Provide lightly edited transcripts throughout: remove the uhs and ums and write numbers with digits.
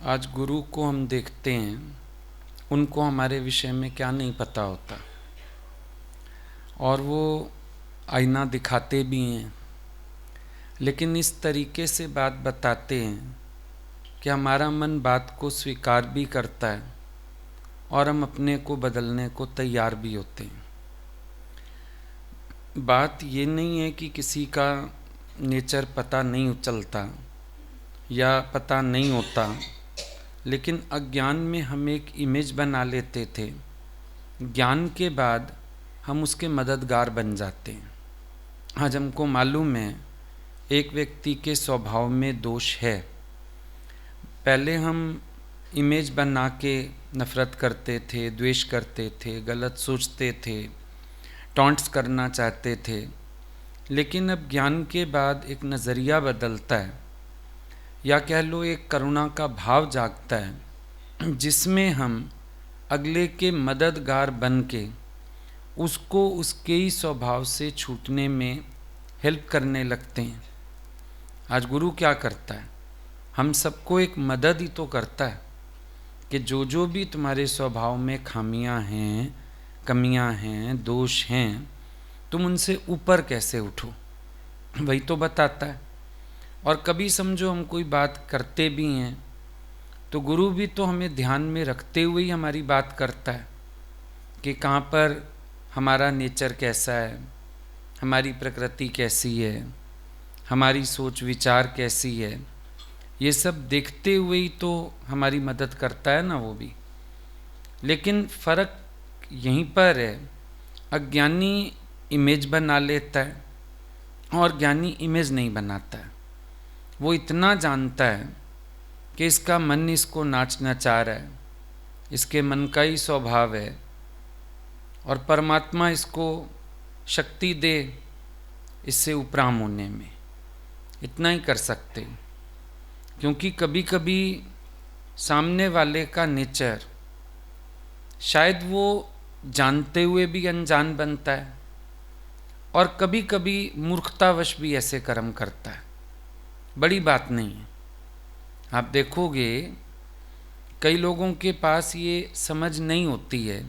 आज गुरु को हम देखते हैं, उनको हमारे विषय में क्या नहीं पता होता और वो आईना दिखाते भी हैं, लेकिन इस तरीके से बात बताते हैं कि हमारा मन बात को स्वीकार भी करता है और हम अपने को बदलने को तैयार भी होते हैं। बात ये नहीं है कि किसी का नेचर पता नहीं चलता या पता नहीं होता, लेकिन अज्ञान में हम एक इमेज बना लेते थे। ज्ञान के बाद हम उसके मददगार बन जाते हैं। आज हमको मालूम है एक व्यक्ति के स्वभाव में दोष है। पहले हम इमेज बना के नफ़रत करते थे, द्वेष करते थे, गलत सोचते थे, टॉन्ट्स करना चाहते थे, लेकिन अब ज्ञान के बाद एक नज़रिया बदलता है, या कह लो एक करुणा का भाव जागता है, जिसमें हम अगले के मददगार बन के उसको उसके ही स्वभाव से छूटने में हेल्प करने लगते हैं। आज गुरु क्या करता है? हम सबको एक मदद ही तो करता है कि जो जो भी तुम्हारे स्वभाव में खामियां हैं, कमियां हैं, दोष हैं, तुम उनसे ऊपर कैसे उठो, वही तो बताता है। और कभी समझो हम कोई बात करते भी हैं तो गुरु भी तो हमें ध्यान में रखते हुए ही हमारी बात करता है कि कहाँ पर हमारा नेचर कैसा है, हमारी प्रकृति कैसी है, हमारी सोच विचार कैसी है, ये सब देखते हुए ही तो हमारी मदद करता है ना वो भी। लेकिन फ़र्क यहीं पर है, अज्ञानी इमेज बना लेता है और ज्ञानी इमेज नहीं बनाता है। वो इतना जानता है कि इसका मन इसको नाचना चाह रहा है, इसके मन का ही स्वभाव है, और परमात्मा इसको शक्ति दे इससे उपराम होने में। इतना ही कर सकते, क्योंकि कभी कभी सामने वाले का नेचर शायद वो जानते हुए भी अनजान बनता है और कभी कभी मूर्खतावश भी ऐसे कर्म करता है। बड़ी बात नहीं है। आप देखोगे कई लोगों के पास ये समझ नहीं होती है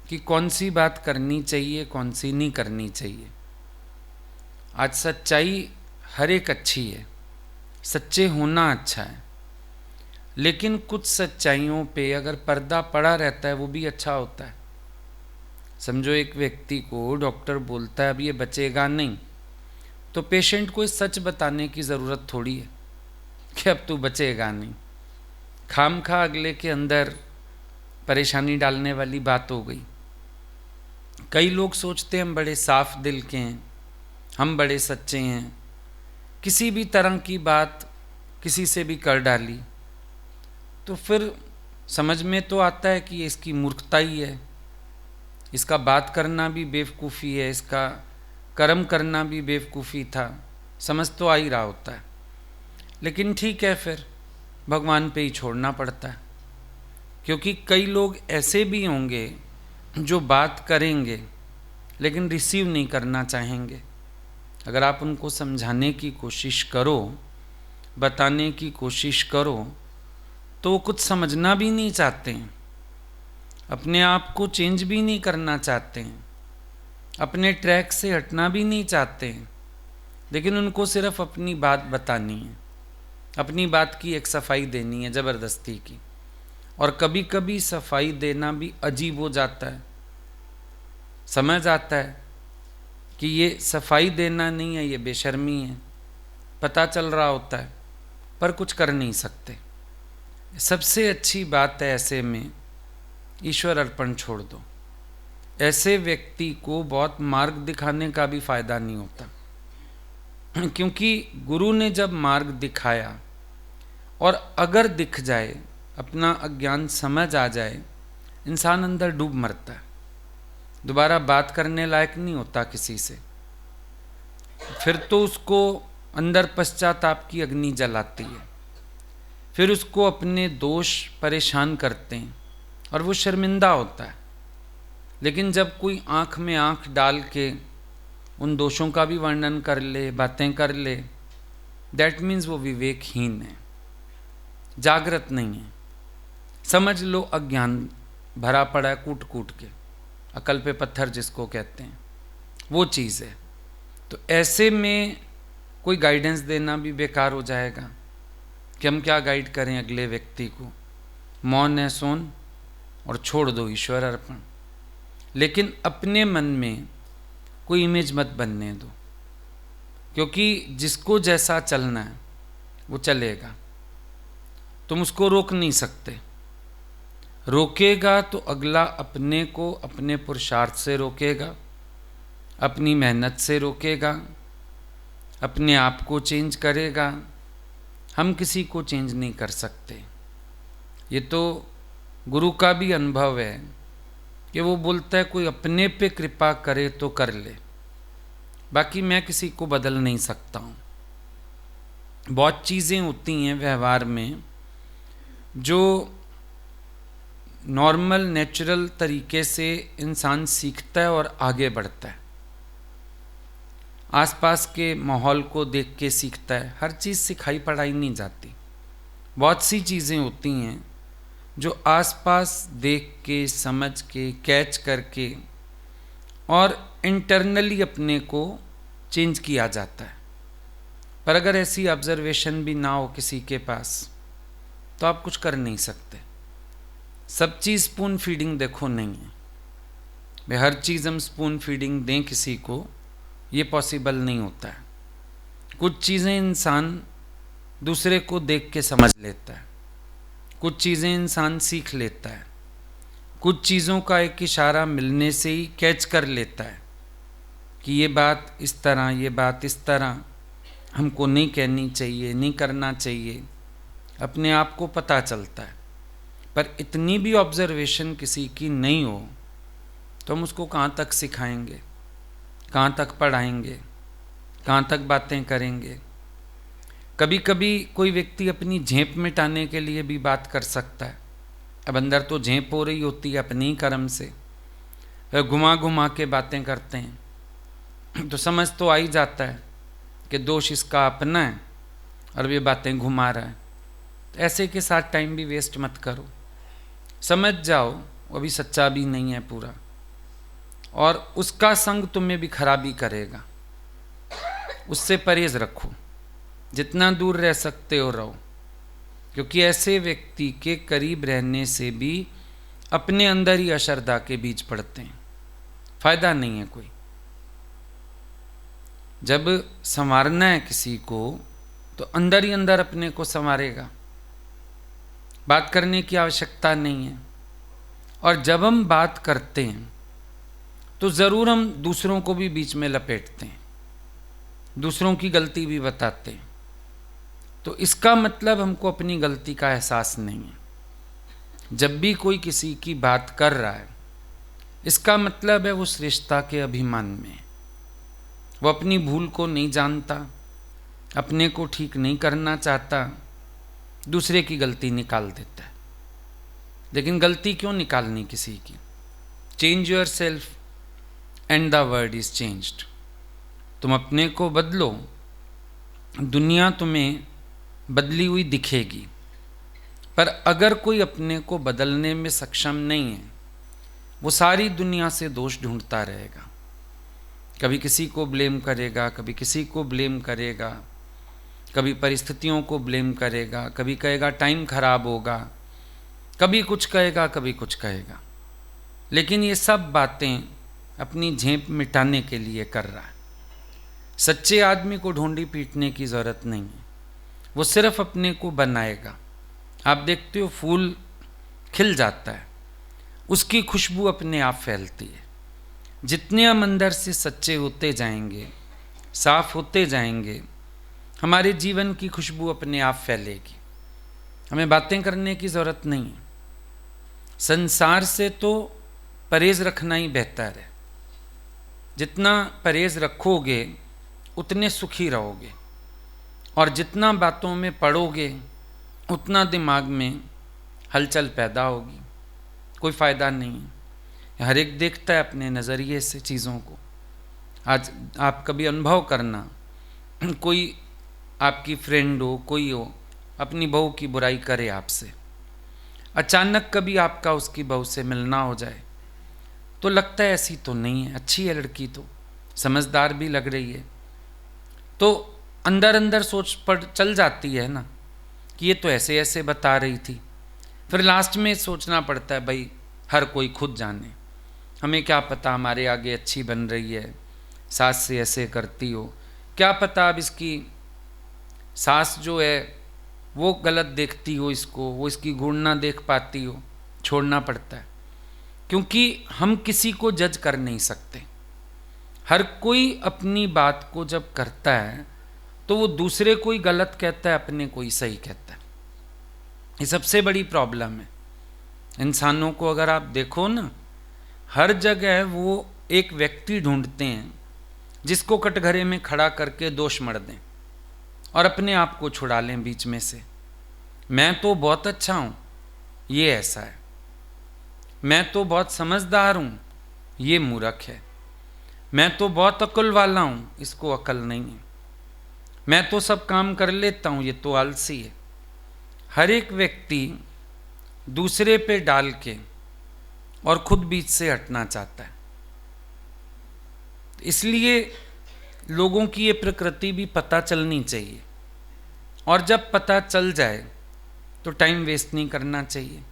कि कौन सी बात करनी चाहिए, कौन सी नहीं करनी चाहिए। आज सच्चाई हर एक अच्छी है, सच्चे होना अच्छा है, लेकिन कुछ सच्चाइयों पे अगर पर्दा पड़ा रहता है वो भी अच्छा होता है। समझो एक व्यक्ति को डॉक्टर बोलता है अब ये बचेगा नहीं, तो पेशेंट को इस सच बताने की ज़रूरत थोड़ी है कि अब तू बचेगा नहीं। खामखा अगले के अंदर परेशानी डालने वाली बात हो गई। कई लोग सोचते हैं हम बड़े साफ दिल के हैं, हम बड़े सच्चे हैं, किसी भी तरह की बात किसी से भी कर डाली तो फिर समझ में तो आता है कि ये इसकी मूर्खता ही है, इसका बात करना भी बेवकूफ़ी है, इसका कर्म करना भी बेवकूफ़ी था, समझ तो आ ही रहा होता है। लेकिन ठीक है, फिर भगवान पे ही छोड़ना पड़ता है, क्योंकि कई लोग ऐसे भी होंगे जो बात करेंगे लेकिन रिसीव नहीं करना चाहेंगे। अगर आप उनको समझाने की कोशिश करो, बताने की कोशिश करो, तो वो कुछ समझना भी नहीं चाहते हैं, अपने आप को चेंज भी नहीं करना चाहते हैं, अपने ट्रैक से हटना भी नहीं चाहते हैं, लेकिन उनको सिर्फ अपनी बात बतानी है, अपनी बात की एक सफाई देनी है ज़बरदस्ती की। और कभी कभी सफाई देना भी अजीब हो जाता है, समझ आता है कि ये सफाई देना नहीं है, ये बेशर्मी है, पता चल रहा होता है, पर कुछ कर नहीं सकते। सबसे अच्छी बात है ऐसे में ईश्वर अर्पण छोड़ दो। ऐसे व्यक्ति को बहुत मार्ग दिखाने का भी फायदा नहीं होता, क्योंकि गुरु ने जब मार्ग दिखाया और अगर दिख जाए, अपना अज्ञान समझ आ जाए, इंसान अंदर डूब मरता है, दोबारा बात करने लायक नहीं होता किसी से। फिर तो उसको अंदर पश्चाताप की अग्नि जलाती है, फिर उसको अपने दोष परेशान करते हैं और वो शर्मिंदा होता है। लेकिन जब कोई आँख में आँख डाल के उन दोषों का भी वर्णन कर ले, बातें कर ले, दैट मीन्स वो विवेकहीन है। जागृत नहीं है। समझ लो अज्ञान भरा पड़ा है कूट कूट के, अकल पे पत्थर जिसको कहते हैं, वो चीज़ है। तो ऐसे में कोई गाइडेंस देना भी बेकार हो जाएगा कि हम क्या गाइड करें अगले व्यक्ति को। मौन है सोन और छोड़ दो ईश्वर अर्पण। लेकिन अपने मन में कोई इमेज मत बनने दो, क्योंकि जिसको जैसा चलना है वो चलेगा, तुम उसको रोक नहीं सकते। रोकेगा तो अगला अपने को अपने पुरुषार्थ से रोकेगा, अपनी मेहनत से रोकेगा, अपने आप को चेंज करेगा। हम किसी को चेंज नहीं कर सकते। ये तो गुरु का भी अनुभव है कि वो बोलता है कोई अपने पे कृपा करे तो कर ले, बाकी मैं किसी को बदल नहीं सकता हूँ। बहुत चीज़ें होती हैं व्यवहार में जो नॉर्मल नेचुरल तरीके से इंसान सीखता है और आगे बढ़ता है। आसपास के माहौल को देख के सीखता है। हर चीज़ सिखाई पढ़ाई नहीं जाती। बहुत सी चीज़ें होती हैं जो आसपास देख के, समझ के, कैच करके और इंटरनली अपने को चेंज किया जाता है। पर अगर ऐसी ऑब्जर्वेशन भी ना हो किसी के पास तो आप कुछ कर नहीं सकते। सब चीज़ स्पून फीडिंग देखो नहीं है भाई, हर चीज़ हम स्पून फीडिंग दें किसी को, ये पॉसिबल नहीं होता है। कुछ चीज़ें इंसान दूसरे को देख के समझ लेता है, कुछ चीज़ें इंसान सीख लेता है, कुछ चीज़ों का एक इशारा मिलने से ही कैच कर लेता है कि ये बात इस तरह, ये बात इस तरह हमको नहीं कहनी चाहिए, नहीं करना चाहिए। अपने आप को पता चलता है। पर इतनी भी ऑब्जर्वेशन किसी की नहीं हो तो हम उसको कहाँ तक सिखाएंगे, कहाँ तक पढ़ाएंगे, कहाँ तक बातें करेंगे। कभी कभी कोई व्यक्ति अपनी झेप मिटाने के लिए भी बात कर सकता है। अब अंदर तो झेप हो रही होती है अपनी ही कर्म से, घुमा घुमा के बातें करते हैं तो समझ तो आ ही जाता है कि दोष इसका अपना है और ये बातें घुमा रहा है। तो ऐसे के साथ टाइम भी वेस्ट मत करो। समझ जाओ वो भी सच्चा भी नहीं है पूरा, और उसका संग तुम्हें भी खराबी करेगा। उससे परहेज रखो, जितना दूर रह सकते हो रहो, क्योंकि ऐसे व्यक्ति के करीब रहने से भी अपने अंदर ही अश्रद्धा के बीज पड़ते हैं। फायदा नहीं है कोई। जब संवारना है किसी को तो अंदर ही अंदर अपने को संवारेगा, बात करने की आवश्यकता नहीं है। और जब हम बात करते हैं तो ज़रूर हम दूसरों को भी बीच में लपेटते हैं, दूसरों की गलती भी बताते हैं। तो इसका मतलब हमको अपनी गलती का एहसास नहीं है। जब भी कोई किसी की बात कर रहा है, इसका मतलब है वो श्रेष्ठता के अभिमान में है। वो अपनी भूल को नहीं जानता, अपने को ठीक नहीं करना चाहता, दूसरे की गलती निकाल देता है। लेकिन गलती क्यों निकालनी किसी की? Change your self and the world is changed. तुम अपने को बदलो, दुनिया तुम्हें बदली हुई दिखेगी। पर अगर कोई अपने को बदलने में सक्षम नहीं है, वो सारी दुनिया से दोष ढूंढता रहेगा। कभी किसी को ब्लेम करेगा, कभी किसी को ब्लेम करेगा, कभी परिस्थितियों को ब्लेम करेगा, कभी कहेगा टाइम खराब होगा, कभी कुछ कहेगा, कभी कुछ कहेगा। लेकिन ये सब बातें अपनी झेप मिटाने के लिए कर रहा है। सच्चे आदमी को ढूंढी पीटने की ज़रूरत नहीं है, वो सिर्फ अपने को बनाएगा। आप देखते हो फूल खिल जाता है, उसकी खुशबू अपने आप फैलती है। जितने हम अंदर से सच्चे होते जाएंगे, साफ होते जाएंगे, हमारे जीवन की खुशबू अपने आप फैलेगी। हमें बातें करने की ज़रूरत नहीं है। संसार से तो परहेज रखना ही बेहतर है। जितना परहेज रखोगे उतने सुखी रहोगे, और जितना बातों में पढ़ोगे उतना दिमाग में हलचल पैदा होगी। कोई फ़ायदा नहीं है। हर एक देखता है अपने नज़रिए से चीज़ों को। आज आप कभी अनुभव करना, कोई आपकी फ्रेंड हो, कोई हो, अपनी बहू की बुराई करे आपसे, अचानक कभी आपका उसकी बहू से मिलना हो जाए तो लगता है ऐसी तो नहीं है, अच्छी है लड़की, तो समझदार भी लग रही है, तो अंदर अंदर सोच पड़ चल जाती है ना कि ये तो ऐसे ऐसे बता रही थी। फिर लास्ट में सोचना पड़ता है भाई हर कोई खुद जाने, हमें क्या पता हमारे आगे अच्छी बन रही है, सास से ऐसे करती हो, क्या पता अब इसकी सास जो है वो गलत देखती हो इसको, वो इसकी गुण ना देख पाती हो, छोड़ना पड़ता है। क्योंकि हम किसी को जज कर नहीं सकते, हर कोई अपनी बात को जब करता है तो वो दूसरे कोई गलत कहता है, अपने कोई सही कहता है। ये सबसे बड़ी प्रॉब्लम है इंसानों को। अगर आप देखो ना, हर जगह वो एक व्यक्ति ढूंढते हैं जिसको कटघरे में खड़ा करके दोष मढ़ दें और अपने आप को छुड़ा लें बीच में से। मैं तो बहुत अच्छा हूँ, ये ऐसा है, मैं तो बहुत समझदार हूँ, ये मूर्ख है, मैं तो बहुत अक्ल वाला हूँ, इसको अक्ल नहीं है, मैं तो सब काम कर लेता हूँ, ये तो आलसी है। हर एक व्यक्ति दूसरे पे डाल के और खुद बीच से हटना चाहता है। इसलिए लोगों की ये प्रकृति भी पता चलनी चाहिए, और जब पता चल जाए तो टाइम वेस्ट नहीं करना चाहिए।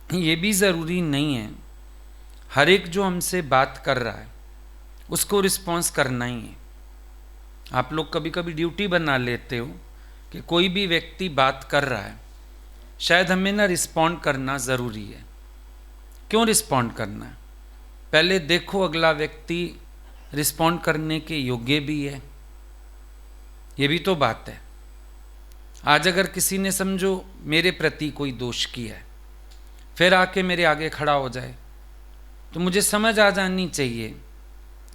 ये भी ज़रूरी नहीं है हर एक जो हमसे बात कर रहा है उसको रिस्पॉन्स करना ही है। आप लोग कभी कभी ड्यूटी बना लेते हो कि कोई भी व्यक्ति बात कर रहा है, शायद हमें ना रिस्पॉन्ड करना ज़रूरी है। क्यों रिस्पॉन्ड करना है? पहले देखो अगला व्यक्ति रिस्पॉन्ड करने के योग्य भी है, ये भी तो बात है। आज अगर किसी ने समझो मेरे प्रति कोई दोष किया है, फिर आके मेरे आगे खड़ा हो जाए, तो मुझे समझ आ जानी चाहिए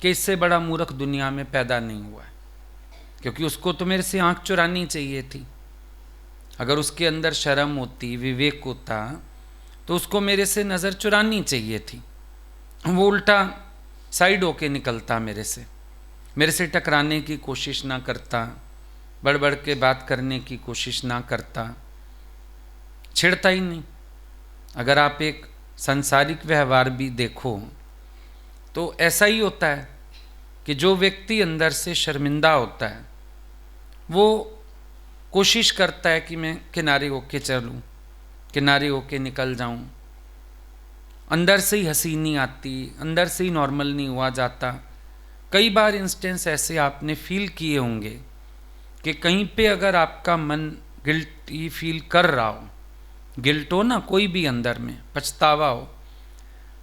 कि इससे बड़ा मूर्ख दुनिया में पैदा नहीं हुआ है, क्योंकि उसको तो मेरे से आंख चुरानी चाहिए थी। अगर उसके अंदर शर्म होती, विवेक होता, तो उसको मेरे से नज़र चुरानी चाहिए थी। वो उल्टा साइड होके निकलता, मेरे से टकराने की कोशिश ना करता, बढ़ बढ़ के बात करने की कोशिश ना करता, छेड़ता ही नहीं। अगर आप एक सांसारिक व्यवहार भी देखो तो ऐसा ही होता है कि जो व्यक्ति अंदर से शर्मिंदा होता है वो कोशिश करता है कि मैं किनारे होके चलूं, किनारे होके निकल जाऊं। अंदर से ही हंसी नहीं आती, अंदर से ही नॉर्मल नहीं हुआ जाता। कई बार इंस्टेंस ऐसे आपने फील किए होंगे कि कहीं पे अगर आपका मन गिल्टी फील कर रहा हो, गिल्ट हो ना, कोई भी अंदर में पछतावा हो,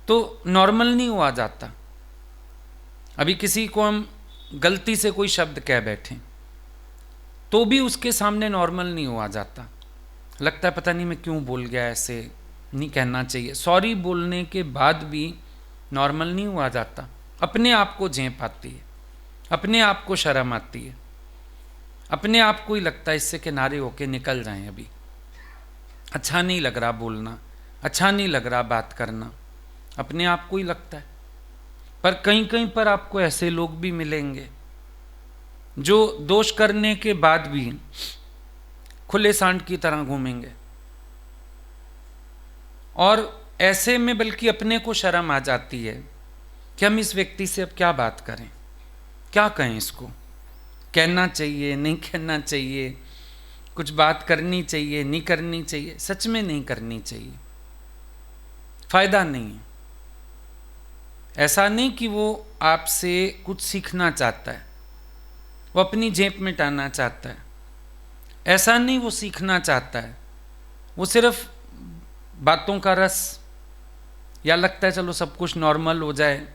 तो नॉर्मल नहीं हुआ जाता। अभी किसी को हम गलती से कोई शब्द कह बैठें तो भी उसके सामने नॉर्मल नहीं हुआ जाता, लगता है पता नहीं मैं क्यों बोल गया, ऐसे नहीं कहना चाहिए। सॉरी बोलने के बाद भी नॉर्मल नहीं हुआ जाता, अपने आप को झेप आती है, अपने आप को शर्म आती है, अपने आप को ही लगता है इससे किनारे होके निकल जाएं, अभी अच्छा नहीं लग रहा बोलना, अच्छा नहीं लग रहा बात करना, अपने आप को ही लगता है। पर कहीं कहीं पर आपको ऐसे लोग भी मिलेंगे जो दोष करने के बाद भी खुले सांड की तरह घूमेंगे, और ऐसे में बल्कि अपने को शर्म आ जाती है कि हम इस व्यक्ति से अब क्या बात करें, क्या कहें, इसको कहना चाहिए नहीं कहना चाहिए, कुछ बात करनी चाहिए नहीं करनी चाहिए। सच में नहीं करनी चाहिए, फायदा नहीं है। ऐसा नहीं कि वो आपसे कुछ सीखना चाहता है, वो अपनी जेब में टालना चाहता है, ऐसा नहीं वो सीखना चाहता है, वो सिर्फ बातों का रस, या लगता है चलो सब कुछ नॉर्मल हो जाए,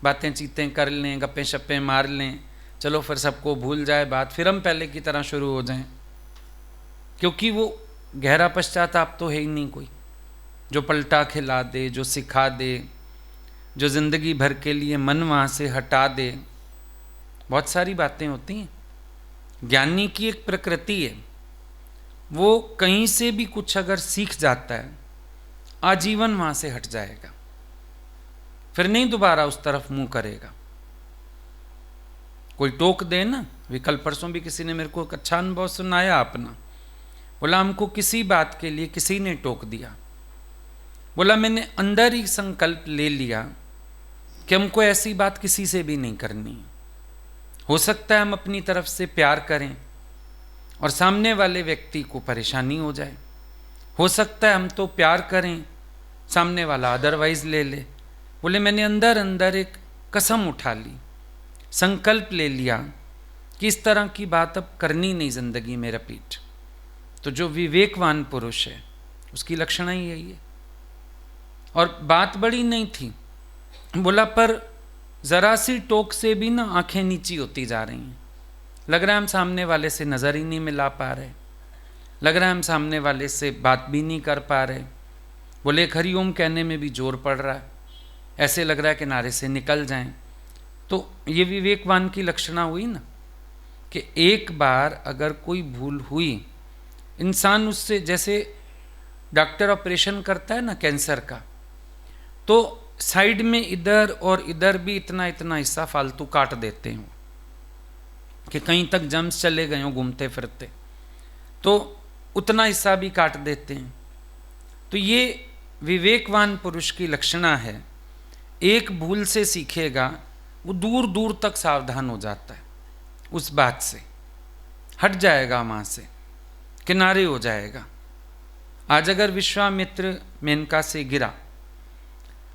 बातें चीतें कर लें, गप्पे शप्पे मार लें, चलो फिर सबको भूल जाए बात, फिर हम पहले की तरह शुरू हो जाएं। क्योंकि वो गहरा पश्चाताप तो है ही नहीं कोई जो पलटा खिला दे, जो सिखा दे, जो ज़िंदगी भर के लिए मन वहाँ से हटा दे। बहुत सारी बातें होती हैं। ज्ञानी की एक प्रकृति है, वो कहीं से भी कुछ अगर सीख जाता है आजीवन वहाँ से हट जाएगा, फिर नहीं दोबारा उस तरफ मुंह करेगा। कोई टोक दे ना, कल परसों भी किसी ने मेरे को एक अच्छा अनुभव सुनाया अपना, बोला हमको किसी बात के लिए किसी ने टोक दिया। बोला मैंने अंदर ही संकल्प ले लिया कि हमको ऐसी बात किसी से भी नहीं करनी। हो सकता है हम अपनी तरफ से प्यार करें और सामने वाले व्यक्ति को परेशानी हो जाए, हो सकता है हम तो प्यार करें, सामने वाला अदरवाइज ले ले। बोले मैंने अंदर अंदर एक कसम उठा ली, संकल्प ले लिया कि इस तरह की बात अब करनी नहीं जिंदगी में रिपीट। तो जो विवेकवान पुरुष है उसकी लक्षण ही यही है। और बात बड़ी नहीं थी, बोला पर जरा सी टोक से भी ना आंखें नीची होती जा रही हैं। लग रहा है हम सामने वाले से नज़र ही नहीं मिला पा रहे, लग रहा है हम सामने वाले से बात भी नहीं कर पा रहे। बोले एक हरिओम कहने में भी जोर पड़ रहा है, ऐसे लग रहा है किनारे से निकल जाएं। तो ये विवेकवान की लक्षणा हुई ना कि एक बार अगर कोई भूल हुई, इंसान उससे, जैसे डॉक्टर ऑपरेशन करता है ना कैंसर का, तो साइड में इधर और इधर भी इतना इतना हिस्सा फालतू काट देते हैं कि कहीं तक जम्स चले गए हों घूमते फिरते, तो उतना हिस्सा भी काट देते हैं। तो ये विवेकवान पुरुष की लक्षणा है। एक भूल से सीखेगा, वो दूर दूर तक सावधान हो जाता है, उस बात से हट जाएगा, वहाँ से किनारे हो जाएगा। आज अगर विश्वामित्र मेनका से गिरा,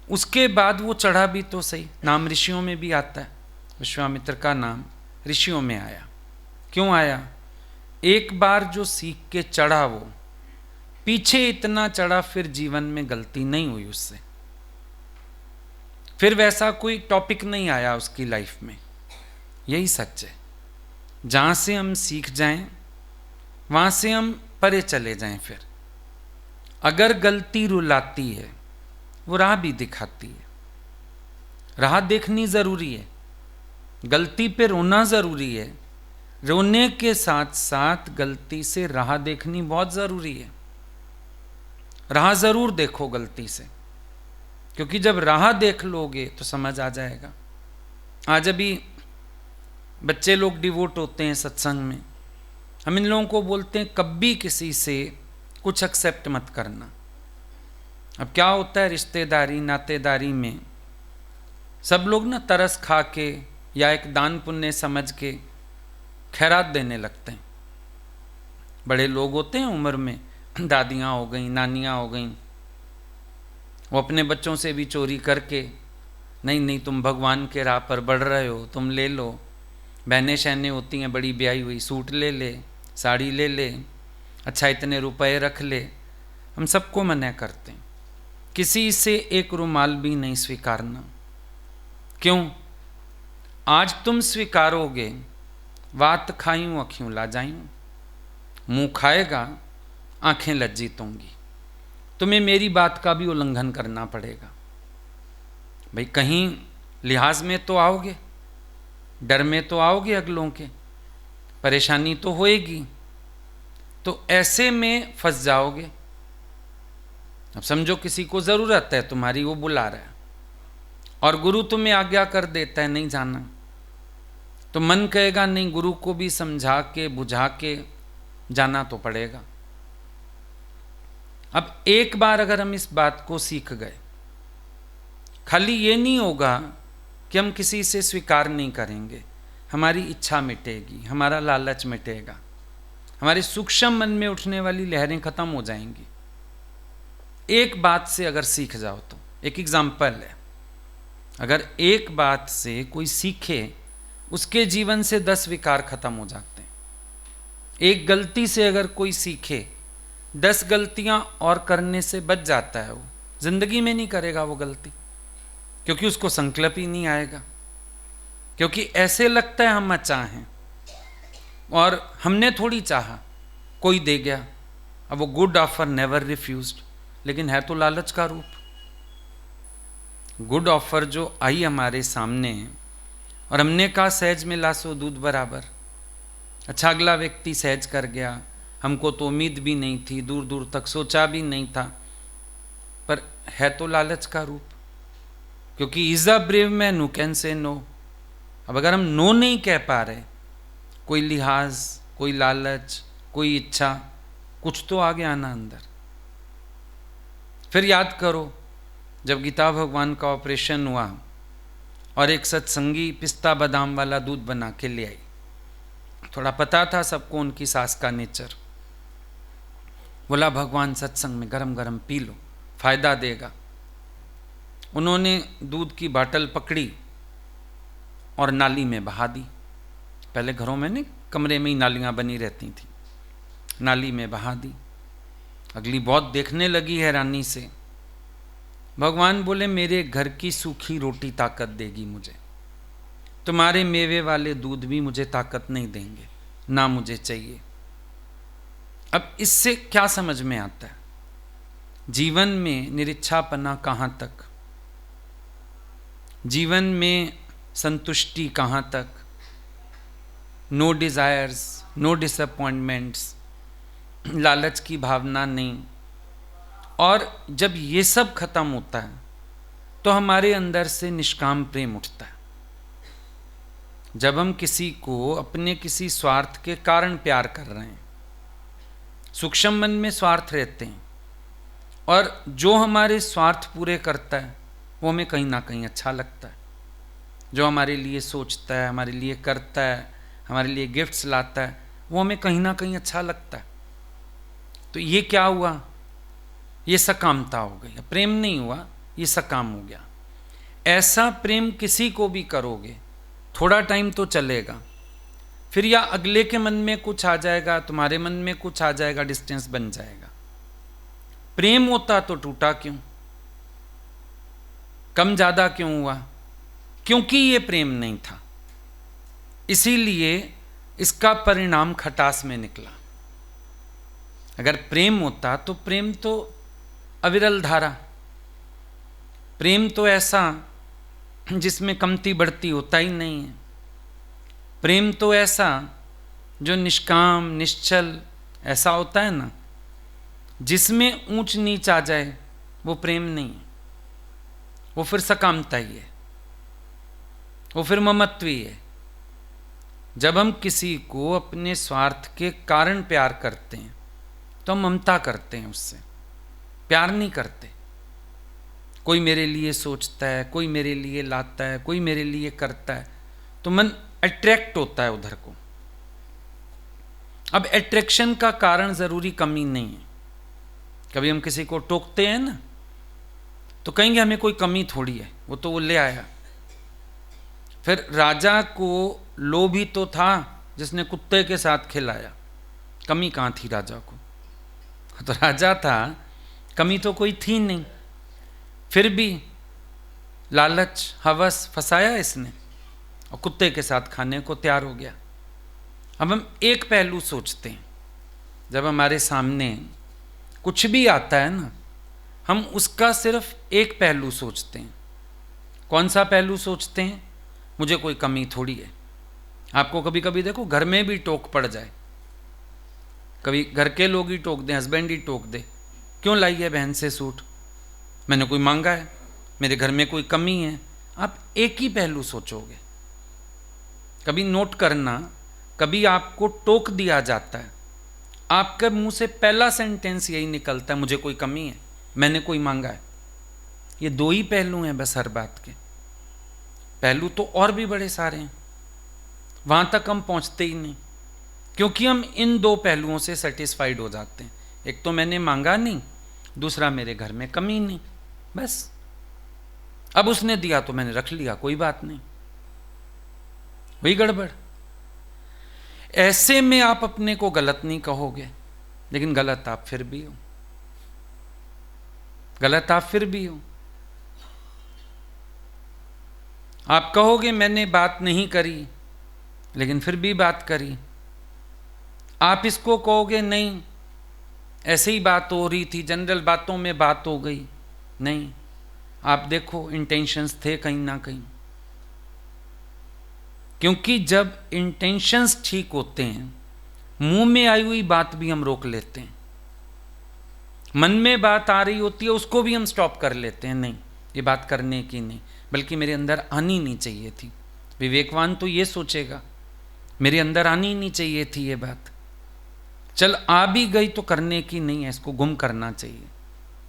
उसके बाद वो चढ़ा भी तो सही, नाम ऋषियों में भी आता है, विश्वामित्र का नाम ऋषियों में आया। क्यों आया? एक बार जो सीख के चढ़ा, वो पीछे इतना चढ़ा, फिर जीवन में गलती नहीं हुई उससे, फिर वैसा कोई टॉपिक नहीं आया उसकी लाइफ में। यही सच है, जहाँ से हम सीख जाएं वहाँ से हम परे चले जाएं। फिर अगर गलती रुलाती है, वो राह भी दिखाती है। राह देखनी ज़रूरी है, गलती पे रोना ज़रूरी है, रोने के साथ साथ गलती से राह देखनी बहुत ज़रूरी है। राह ज़रूर देखो गलती से, क्योंकि जब राह देख लोगे तो समझ आ जाएगा। आज अभी बच्चे लोग डिवोट होते हैं सत्संग में, हम इन लोगों को बोलते हैं कभी किसी से कुछ एक्सेप्ट मत करना। अब क्या होता है, रिश्तेदारी नातेदारी में सब लोग ना तरस खा के या एक दान पुण्य समझ के खैरात देने लगते हैं। बड़े लोग होते हैं उम्र में, दादियाँ हो गई, नानियाँ हो गई, वो अपने बच्चों से भी चोरी करके, नहीं नहीं तुम भगवान के राह पर बढ़ रहे हो, तुम ले लो। बहनें शहनें होती हैं बड़ी ब्याही हुई, सूट ले ले, साड़ी ले ले, अच्छा इतने रुपए रख ले। हम सबको मना करते हैं, किसी से एक रुमाल भी नहीं स्वीकारना। क्यों? आज तुम स्वीकारोगे, वात खायूं अखियों ला जायूं, मुंह खाएगा आंखें लज्जित होंगी, तुम्हें मेरी बात का भी उल्लंघन करना पड़ेगा। भाई कहीं लिहाज में तो आओगे, डर में तो आओगे, अगलों के परेशानी तो होएगी, तो ऐसे में फंस जाओगे। अब समझो किसी को ज़रूरत है तुम्हारी, वो बुला रहा है और गुरु तुम्हें आज्ञा कर देता है नहीं जाना, तो मन कहेगा नहीं, गुरु को भी समझा के बुझा के जाना तो पड़ेगा। अब एक बार अगर हम इस बात को सीख गए, खाली ये नहीं होगा कि हम किसी से स्वीकार नहीं करेंगे, हमारी इच्छा मिटेगी, हमारा लालच मिटेगा, हमारे सूक्ष्म मन में उठने वाली लहरें खत्म हो जाएंगी। एक बात से अगर सीख जाओ तो, एक एग्जाम्पल है, अगर एक बात से कोई सीखे, उसके जीवन से 10 विकार खत्म हो जाते हैं। एक गलती से अगर कोई सीखे, 10 गलतियां और करने से बच जाता है। वो जिंदगी में नहीं करेगा वो गलती, क्योंकि उसको संकल्प ही नहीं आएगा, क्योंकि ऐसे लगता है हम अच्छा हैं और हमने थोड़ी चाहा, कोई दे गया। अब वो गुड ऑफर नेवर रिफ्यूज्ड, लेकिन है तो लालच का रूप। गुड ऑफर जो आई हमारे सामने और हमने कहा सहज में लासो दूध बराबर, अच्छा अगला व्यक्ति सहज कर गया, हमको तो उम्मीद भी नहीं थी, दूर दूर तक सोचा भी नहीं था, पर है तो लालच का रूप। क्योंकि is a brave man who can say no. अब अगर हम नो नहीं कह पा रहे, कोई लिहाज, कोई लालच, कोई इच्छा, कुछ तो आ गया ना अंदर। फिर याद करो, जब गीता भगवान का ऑपरेशन हुआ और एक सत्संगी पिस्ता बादाम वाला दूध बना के ले आई। थोड़ा पता था सबको उनकी सास का नेचर। बोला भगवान सत्संग में गरम गरम पी लो, फायदा देगा। उन्होंने दूध की बाटल पकड़ी और नाली में बहा दी। पहले घरों में नहीं, कमरे में ही नालियां बनी रहती थी, नाली में बहा दी। अगली बहुत देखने लगी हैरानी से। भगवान बोले मेरे घर की सूखी रोटी ताकत देगी मुझे, तुम्हारे मेवे वाले दूध भी मुझे ताकत नहीं देंगे, ना मुझे चाहिए। अब इससे क्या समझ में आता है? जीवन में निरिच्छापना कहाँ तक, जीवन में संतुष्टि कहाँ तक, नो डिज़ायर्स, नो डिसअपॉइंटमेंट्स, लालच की भावना नहीं। और जब ये सब खत्म होता है तो हमारे अंदर से निष्काम प्रेम उठता है। जब हम किसी को अपने किसी स्वार्थ के कारण प्यार कर रहे हैं, सूक्ष्म मन में स्वार्थ रहते हैं, और जो हमारे स्वार्थ पूरे करता है वो हमें कहीं ना कहीं अच्छा लगता है। जो हमारे लिए सोचता है, हमारे लिए करता है, हमारे लिए गिफ्ट्स लाता है, वो हमें कहीं ना कहीं अच्छा लगता है। तो ये क्या हुआ? ये सकामता हो गई, प्रेम नहीं हुआ, ये सकाम हो गया। ऐसा प्रेम किसी को भी करोगे थोड़ा टाइम तो चलेगा, फिर या अगले के मन में कुछ आ जाएगा, तुम्हारे मन में कुछ आ जाएगा, डिस्टेंस बन जाएगा। प्रेम होता तो टूटा क्यों, कम ज़्यादा क्यों हुआ? क्योंकि ये प्रेम नहीं था, इसीलिए इसका परिणाम खटास में निकला। अगर प्रेम होता तो प्रेम तो अविरल धारा, प्रेम तो ऐसा जिसमें कमती बढ़ती होता ही नहीं है। प्रेम तो ऐसा जो निष्काम निश्चल ऐसा होता है ना, जिसमें ऊंच नीच आ जाए, वो प्रेम नहीं है, वो फिर सकामता ही है, वो फिर ममत्व ही है। जब हम किसी को अपने स्वार्थ के कारण प्यार करते हैं तो हम ममता करते हैं, उससे प्यार नहीं करते। कोई मेरे लिए सोचता है, कोई मेरे लिए लाता है, कोई मेरे लिए करता है, तो मन अट्रैक्ट होता है उधर को। अब अट्रैक्शन का कारण जरूरी कमी नहीं है। कभी हम किसी को टोकते हैं ना, तो कहेंगे हमें कोई कमी थोड़ी है, वो तो वो ले आया। फिर राजा को लोभ ही तो था जिसने कुत्ते के साथ खिलाया, कमी कहाँ थी राजा को? तो राजा था, कमी तो कोई थी नहीं, फिर भी लालच हवस फंसाया इसने और कुत्ते के साथ खाने को तैयार हो गया। अब हम एक पहलू सोचते हैं, जब हमारे सामने कुछ भी आता है ना, हम उसका सिर्फ एक पहलू सोचते हैं। कौन सा पहलू सोचते हैं? मुझे कोई कमी थोड़ी है। आपको कभी कभी देखो घर में भी टोक पड़ जाए, कभी घर के लोग ही टोक दें, हस्बैंड ही टोक दे, क्यों लाई है बहन से सूट, मैंने कोई मांगा है, मेरे घर में कोई कमी है। आप एक ही पहलू सोचोगे। कभी नोट करना, कभी आपको टोक दिया जाता है, आपके मुंह से पहला सेंटेंस यही निकलता है, मुझे कोई कमी है, मैंने कोई मांगा है। ये दो ही पहलू हैं बस हर बात के। पहलू तो और भी बड़े सारे हैं, वहां तक हम पहुंचते ही नहीं, क्योंकि हम इन दो पहलुओं से सेटिस्फाइड हो जाते हैं। एक तो मैंने मांगा नहीं, दूसरा मेरे घर में कमी नहीं, बस। अब उसने दिया तो मैंने रख लिया, कोई बात नहीं, वही गड़बड़। ऐसे में आप अपने को गलत नहीं कहोगे, लेकिन गलत आप फिर भी हो, गलत आप फिर भी हो। आप कहोगे मैंने बात नहीं करी, लेकिन फिर भी बात करी। आप इसको कहोगे नहीं, ऐसे ही बात हो रही थी, जनरल बातों में बात हो गई, नहीं, आप देखो इंटेंशंस थे कहीं ना कहीं। क्योंकि जब इंटेंशंस ठीक होते हैं, मुंह में आई हुई बात भी हम रोक लेते हैं। मन में बात आ रही होती है, उसको भी हम स्टॉप कर लेते हैं, नहीं ये बात करने की नहीं, बल्कि मेरे अंदर आनी नहीं चाहिए थी। विवेकवान तो ये सोचेगा मेरे अंदर आनी नहीं चाहिए थी ये बात, चल आ भी गई तो करने की नहीं है, इसको गुम करना चाहिए।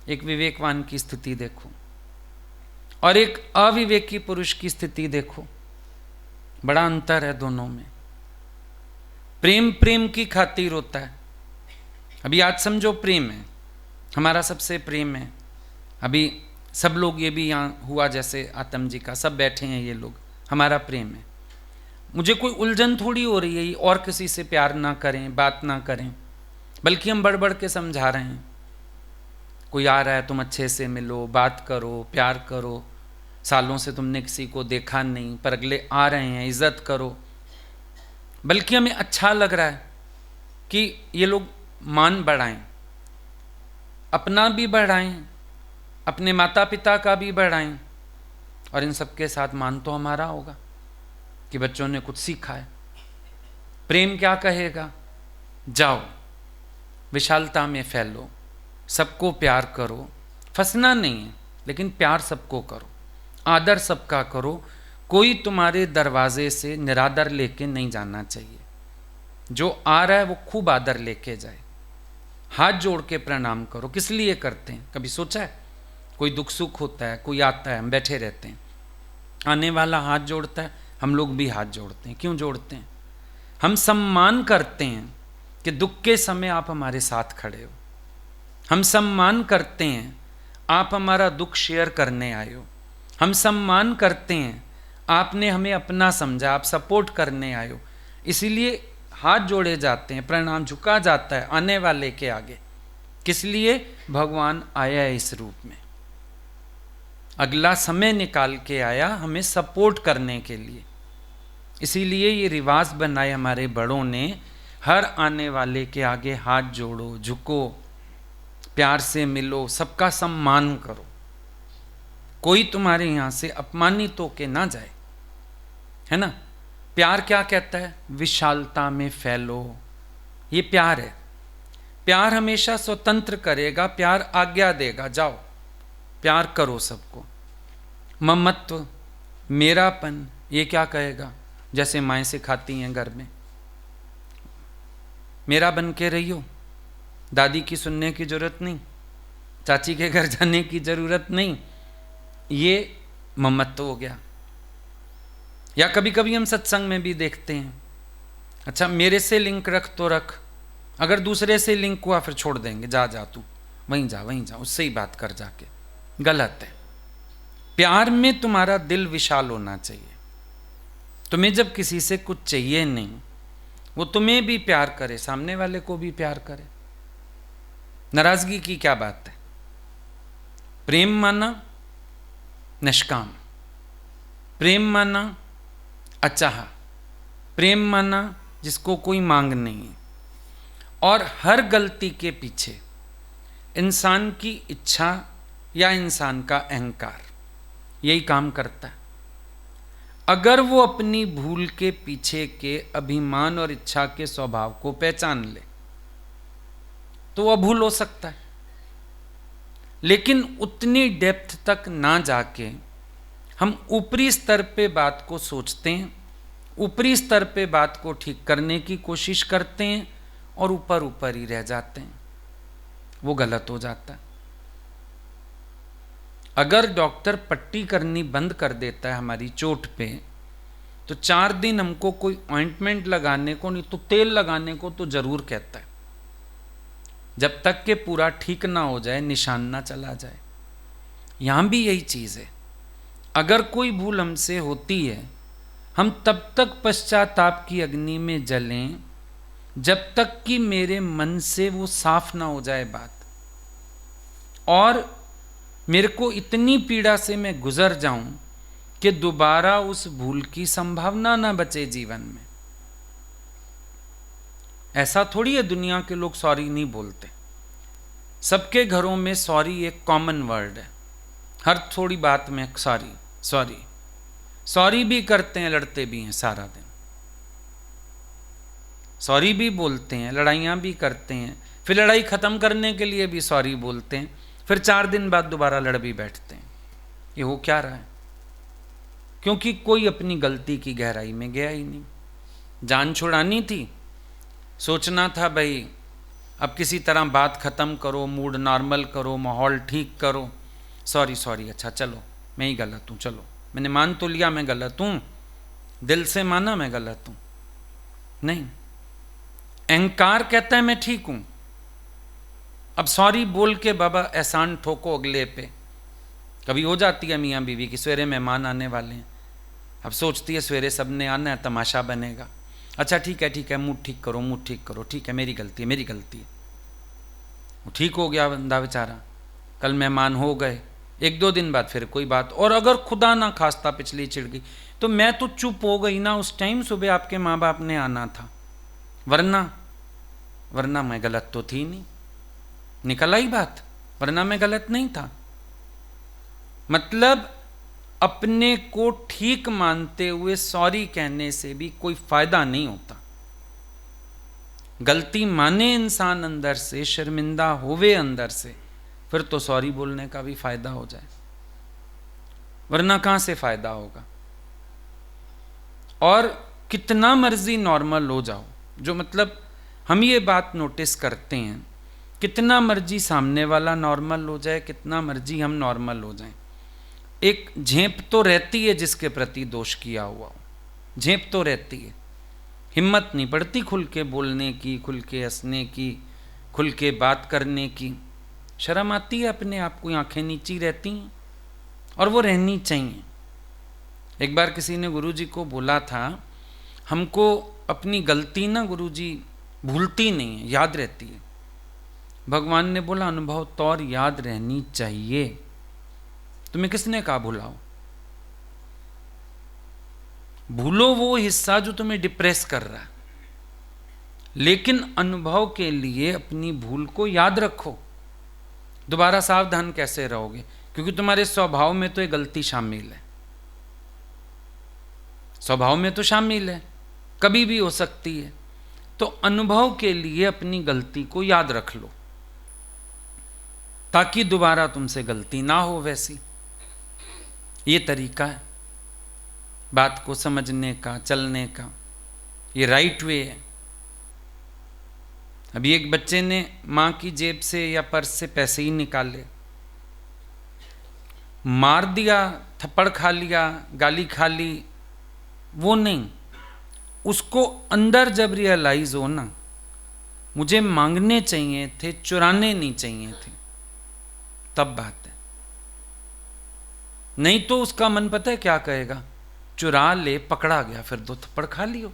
एक विवेकवान की स्थिति देखो और एक अविवेकी पुरुष की स्थिति देखो, बड़ा अंतर है दोनों में। प्रेम प्रेम की खातिर होता है। अभी आज समझो प्रेम है, हमारा सबसे प्रेम है। अभी सब लोग, ये भी यहाँ हुआ जैसे आत्म जी का, सब बैठे हैं ये लोग, हमारा प्रेम है। मुझे कोई उलझन थोड़ी हो रही है और किसी से प्यार ना करें, बात ना करें, बल्कि हम बढ़ बढ़ के समझा रहे हैं। कोई आ रहा है, तुम अच्छे से मिलो, बात करो, प्यार करो, सालों से तुमने किसी को देखा नहीं पर अगले आ रहे हैं, इज्जत करो। बल्कि हमें अच्छा लग रहा है कि ये लोग मान बढ़ाएं, अपना भी बढ़ाएं, अपने माता पिता का भी बढ़ाएं, और इन सबके साथ मान तो हमारा होगा कि बच्चों ने कुछ सीखा है। प्रेम क्या कहेगा? जाओ विशालता में फैलो, सबको प्यार करो, फंसना नहीं है लेकिन प्यार सबको करो, आदर सबका करो। कोई तुम्हारे दरवाजे से निरादर लेके नहीं जाना चाहिए। जो आ रहा है वो खूब आदर लेके जाए, हाथ जोड़ के प्रणाम करो। किस लिए करते हैं, कभी सोचा है? कोई दुख सुख होता है, कोई आता है, हम बैठे रहते हैं, आने वाला हाथ जोड़ता है, हम लोग भी हाथ जोड़ते हैं। क्यों जोड़ते हैं? हम सम्मान करते हैं कि दुख के समय आप हमारे साथ खड़े हो। हम सम्मान करते हैं आप हमारा दुख शेयर करने आए हो। हम सम्मान करते हैं आपने हमें अपना समझा, आप सपोर्ट करने आए हो। इसीलिए हाथ जोड़े जाते हैं, प्रणाम झुका जाता है आने वाले के आगे। किस लिए? भगवान आया है इस रूप में, अगला समय निकाल के आया हमें सपोर्ट करने के लिए। इसीलिए ये रिवाज बनाए हमारे बड़ों ने, हर आने वाले के आगे हाथ जोड़ो, झुको, प्यार से मिलो, सबका सम्मान करो। कोई तुम्हारे यहाँ से अपमानित होके ना जाए, है ना। प्यार क्या कहता है? विशालता में फैलो, ये प्यार है। प्यार हमेशा स्वतंत्र करेगा, प्यार आज्ञा देगा, जाओ प्यार करो सबको। ममत्व, मेरापन, ये क्या कहेगा? जैसे माएँ सिखाती हैं घर में, मेरा बन के रहियो, दादी की सुनने की जरूरत नहीं, चाची के घर जाने की जरूरत नहीं, ये ममत्व हो गया। या कभी कभी हम सत्संग में भी देखते हैं, अच्छा मेरे से लिंक रख तो रख, अगर दूसरे से लिंक हुआ फिर छोड़ देंगे, जा जा तू वहीं जा, उससे ही बात कर जाके। गलत है। प्यार में तुम्हारा दिल विशाल होना चाहिए। तुम्हें जब किसी से कुछ चाहिए नहीं, वो तुम्हें भी प्यार करे, सामने वाले को भी प्यार करे। नाराजगी की क्या बात है? प्रेम माना निष्काम, प्रेम माना अचाह, प्रेम माना जिसको कोई मांग नहीं है। और हर गलती के पीछे इंसान की इच्छा या इंसान का अहंकार यही काम करता है। अगर वो अपनी भूल के पीछे के अभिमान और इच्छा के स्वभाव को पहचान ले तो वह भूल हो सकता है, लेकिन उतनी डेप्थ तक ना जाके हम ऊपरी स्तर पे बात को सोचते हैं, ऊपरी स्तर पे बात को ठीक करने की कोशिश करते हैं और ऊपर ऊपर ही रह जाते हैं। वो गलत हो जाता है। अगर डॉक्टर पट्टी करनी बंद कर देता है हमारी चोट पे, तो 4 दिन हमको कोई ऑइंटमेंट लगाने को नहीं तो तेल लगाने को तो जरूर कहता है, जब तक के पूरा ठीक ना हो जाए, निशान ना चला जाए। यहां भी यही चीज है। अगर कोई भूल हमसे होती है, हम तब तक पश्चाताप की अग्नि में जलें जब तक कि मेरे मन से वो साफ ना हो जाए बात, और मेरे को इतनी पीड़ा से मैं गुजर जाऊं कि दोबारा उस भूल की संभावना ना बचे जीवन में। ऐसा थोड़ी है दुनिया के लोग सॉरी नहीं बोलते। सबके घरों में सॉरी एक कॉमन वर्ड है। हर थोड़ी बात में सॉरी सॉरी सॉरी भी करते हैं, लड़ते भी हैं सारा दिन, सॉरी भी बोलते हैं, लड़ाइयाँ भी करते हैं, फिर लड़ाई ख़त्म करने के लिए भी सॉरी बोलते हैं, फिर 4 दिन बाद दोबारा लड़ भी बैठते हैं। ये हो क्या रहा है? क्योंकि कोई अपनी गलती की गहराई में गया ही नहीं। जान छुड़ानी थी, सोचना था भाई अब किसी तरह बात ख़त्म करो, मूड नॉर्मल करो, माहौल ठीक करो। सॉरी, अच्छा चलो मैं ही गलत हूँ, चलो मैंने मान तो लिया मैं गलत हूँ, दिल से माना मैं गलत हूँ। नहीं, अहंकार कहता है मैं ठीक हूँ। अब सॉरी बोल के बाबा एहसान ठोको अगले पे। कभी हो जाती है मियाँ बीवी की, सवेरे मेहमान आने वाले हैं, अब सोचती है सवेरे सब ने आना है, तमाशा बनेगा। अच्छा ठीक है, मूड ठीक करो, ठीक है मेरी गलती है। वो ठीक हो गया बंदा बेचारा, कल मेहमान हो गए, 1-2 दिन बाद फिर कोई बात, और अगर खुदा ना खास्ता पिछली चिढ़ गई तो मैं तो चुप हो गई ना उस टाइम, सुबह आपके माँ बाप ने आना था, वरना मैं गलत तो थी नहीं, निकल आई बात, वरना मैं गलत नहीं था। मतलब अपने को ठीक मानते हुए सॉरी कहने से भी कोई फायदा नहीं होता। गलती माने इंसान अंदर से, शर्मिंदा होवे अंदर से, फिर तो सॉरी बोलने का भी फायदा हो जाए, वरना कहां से फायदा होगा। और कितना मर्जी नॉर्मल हो जाओ, जो मतलब हम ये बात नोटिस करते हैं, कितना मर्जी सामने वाला नॉर्मल हो जाए, कितना मर्जी हम नॉर्मल हो जाएं, एक झेप तो रहती है जिसके प्रति दोष किया हुआ हो, झेप तो रहती है। हिम्मत नहीं पड़ती खुल के बोलने की, खुल के हंसने की, खुल के बात करने की, शर्म आती है अपने आप को, आंखें नीची रहती हैं, और वो रहनी चाहिए। एक बार किसी ने गुरुजी को बोला था, हमको अपनी गलती ना गुरुजी भूलती नहीं है, याद रहती है। भगवान ने बोला अनुभव तौर याद रहनी चाहिए। तुम्हें किसने कहा भुलाओ? भूलो वो हिस्सा जो तुम्हें डिप्रेस कर रहा है, लेकिन अनुभव के लिए अपनी भूल को याद रखो। दोबारा सावधान कैसे रहोगे? क्योंकि तुम्हारे स्वभाव में तो ये गलती शामिल है, स्वभाव में तो शामिल है, कभी भी हो सकती है। तो अनुभव के लिए अपनी गलती को याद रख लो, ताकि दोबारा तुमसे गलती ना हो वैसी। ये तरीका है बात को समझने का, चलने का, ये राइट वे है। अभी एक बच्चे ने मां की जेब से या पर्स से पैसे ही निकाले, मार दिया, थप्पड़ खा लिया, गाली खा ली, वो नहीं, उसको अंदर जब रियलाइज हो ना, मुझे मांगने चाहिए थे, चुराने नहीं चाहिए थे, तब बात है। नहीं तो उसका मन पता है क्या कहेगा, चुरा ले, पकड़ा गया, फिर 2 थप्पड़ खा लियो।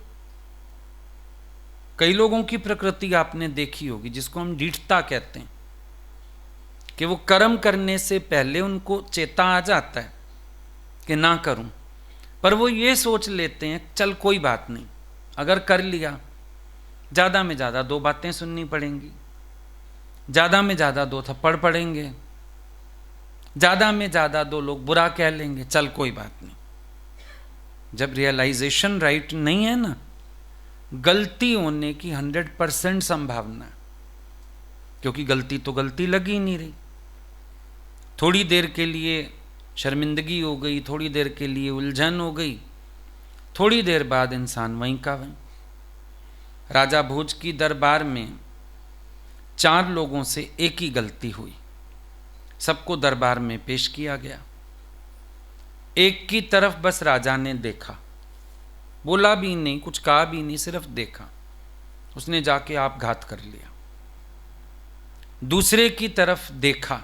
कई लोगों की प्रकृति आपने देखी होगी, जिसको हम ढीठता कहते हैं, कि वो कर्म करने से पहले उनको चेता आ जाता है कि ना करूं, पर वो ये सोच लेते हैं चल कोई बात नहीं, अगर कर लिया ज़्यादा में ज़्यादा 2 बातें सुननी पड़ेंगी, ज़्यादा में ज़्यादा 2 थप्पड़ पड़ेंगे, ज़्यादा में ज़्यादा 2 लोग बुरा कह लेंगे, चल कोई बात नहीं। जब रियलाइजेशन राइट नहीं है ना, गलती होने की 100% संभावना है, क्योंकि गलती तो गलती लगी ही नहीं रही। थोड़ी देर के लिए शर्मिंदगी हो गई, थोड़ी देर के लिए उलझन हो गई, थोड़ी देर बाद इंसान वहीं का वहीं। राजा भोज की दरबार में 4 लोगों से एक ही गलती हुई, सबको दरबार में पेश किया गया। एक की तरफ बस राजा ने देखा, बोला भी नहीं, कुछ कहा भी नहीं, सिर्फ देखा, उसने जाके आपघात कर लिया। दूसरे की तरफ देखा,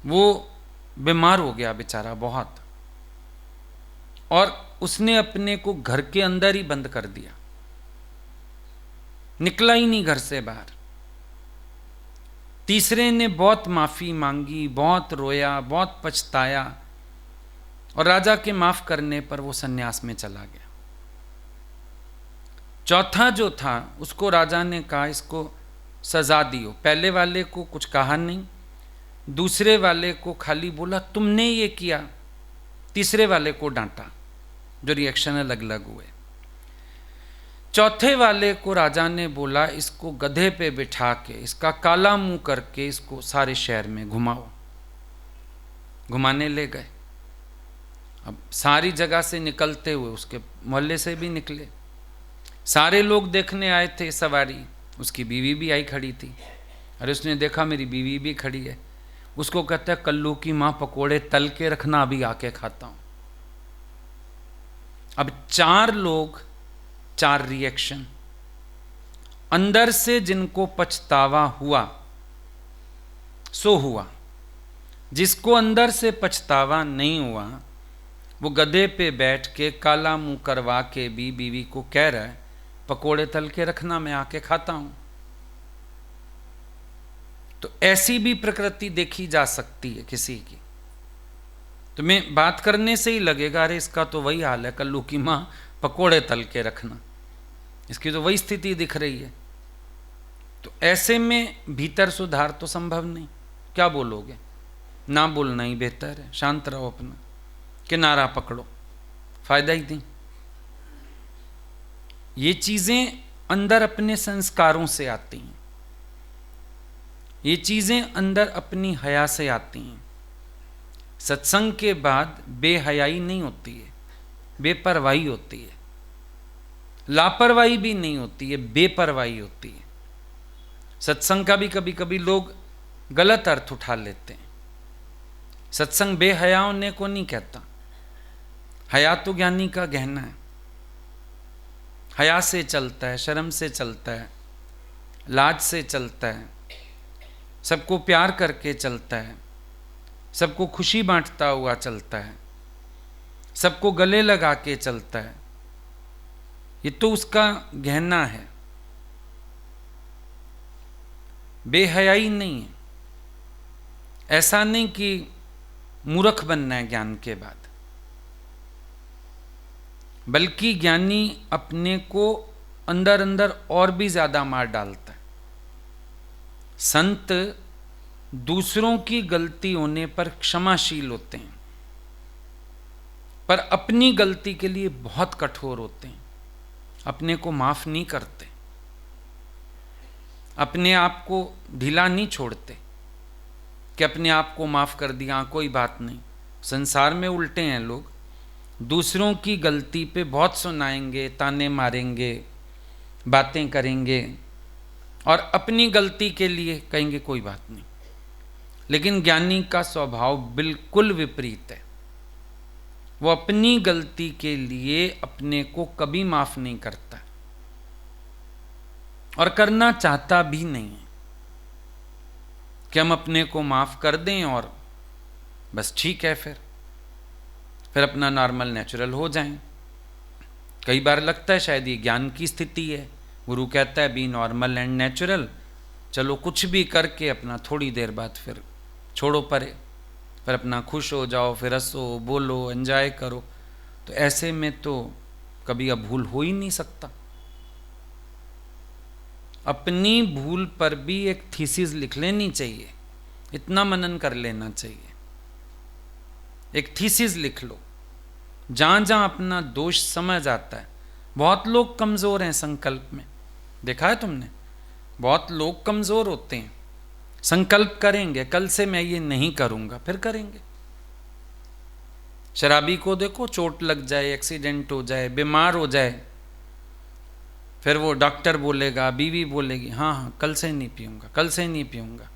वो बीमार हो गया बेचारा बहुत, और उसने अपने को घर के अंदर ही बंद कर दिया, निकला ही नहीं घर से बाहर। तीसरे ने बहुत माफी मांगी, बहुत रोया, बहुत पछताया, और राजा के माफ करने पर वो सन्यास में चला गया। चौथा जो था उसको राजा ने कहा इसको सजा दियो। पहले वाले को कुछ कहा नहीं, दूसरे वाले को खाली बोला तुमने ये किया, तीसरे वाले को डांटा, जो रिएक्शन अलग अलग हुए। चौथे वाले को राजा ने बोला इसको गधे पे बिठा के, इसका काला मुंह करके इसको सारे शहर में घुमाओ। घुमाने ले गए। अब सारी जगह से निकलते हुए उसके मोहल्ले से भी निकले, सारे लोग देखने आए थे सवारी, उसकी बीवी भी आई खड़ी थी। अरे उसने देखा मेरी बीवी भी खड़ी है, उसको कहता है कल्लू की माँ पकोड़े तल के रखना, अभी आके खाता हूं। अब 4 लोग 4 रिएक्शन। अंदर से जिनको पछतावा हुआ सो हुआ, जिसको अंदर से पछतावा नहीं हुआ वो गधे पे बैठ के काला मुंह करवा के भी बीवी को कह रहा है पकोड़े तल के रखना, मैं आके खाता हूं। तो ऐसी भी प्रकृति देखी जा सकती है किसी की। तो मैं बात करने से ही लगेगा अरे इसका तो वही हाल है, कल्लू की मां पकोड़े तल के रखना, इसकी तो वही स्थिति दिख रही है। तो ऐसे में भीतर सुधार तो संभव नहीं। क्या बोलोगे? ना बोलना ही बेहतर है, शांत रहो, अपना किनारा पकड़ो, फायदा ही नहीं। ये चीजें अंदर अपने संस्कारों से आती हैं, ये चीजें अंदर अपनी हया से आती हैं। सत्संग के बाद बेहयाई नहीं होती है, बेपरवाही होती है। लापरवाही भी नहीं होती है, बेपरवाही होती है। सत्संग का भी कभी कभी लोग गलत अर्थ उठा लेते हैं। सत्संग बेहया होने को नहीं कहता, हया तो ज्ञानी का गहना है। हया से चलता है, शर्म से चलता है, लाज से चलता है, सबको प्यार करके चलता है, सबको खुशी बांटता हुआ चलता है, सबको गले लगा के चलता है। ये तो उसका गहना है, बेहयाई नहीं है। ऐसा नहीं कि मूर्ख बनना है ज्ञान के बाद, बल्कि ज्ञानी अपने को अंदर अंदर और भी ज्यादा मार डालता है। संत दूसरों की गलती होने पर क्षमाशील होते हैं, पर अपनी गलती के लिए बहुत कठोर होते हैं, अपने को माफ नहीं करते, अपने आप को ढीला नहीं छोड़ते कि अपने आप को माफ कर दिया कोई बात नहीं। संसार में उल्टे हैं लोग, दूसरों की गलती पे बहुत सुनाएंगे, ताने मारेंगे, बातें करेंगे, और अपनी गलती के लिए कहेंगे कोई बात नहीं। लेकिन ज्ञानी का स्वभाव बिल्कुल विपरीत है। वो अपनी गलती के लिए अपने को कभी माफ नहीं करता और करना चाहता भी नहीं है कि हम अपने को माफ कर दें और बस ठीक है, फिर अपना नॉर्मल नेचुरल हो जाएं। कई बार लगता है शायद ये ज्ञान की स्थिति है। गुरु कहता है बी नॉर्मल एंड नेचुरल, चलो कुछ भी करके अपना थोड़ी देर बाद फिर छोड़ो परे, फिर अपना खुश हो जाओ, फिर हंसो, बोलो, एंजॉय करो। तो ऐसे में तो कभी अब भूल हो ही नहीं सकता। अपनी भूल पर भी एक थीसिस लिख लेनी चाहिए, इतना मनन कर लेना चाहिए। एक थीसिस लिख लो, जहां जहां अपना दोष समझ आता है। बहुत लोग कमजोर हैं संकल्प में, देखा है तुमने? बहुत लोग कमजोर होते हैं, संकल्प करेंगे कल से मैं ये नहीं करूंगा, फिर करेंगे। शराबी को देखो, चोट लग जाए, एक्सीडेंट हो जाए, बीमार हो जाए, फिर वो डॉक्टर बोलेगा, बीवी बोलेगी हाँ हाँ कल से नहीं पीऊंगा, कल से नहीं पीऊंगा।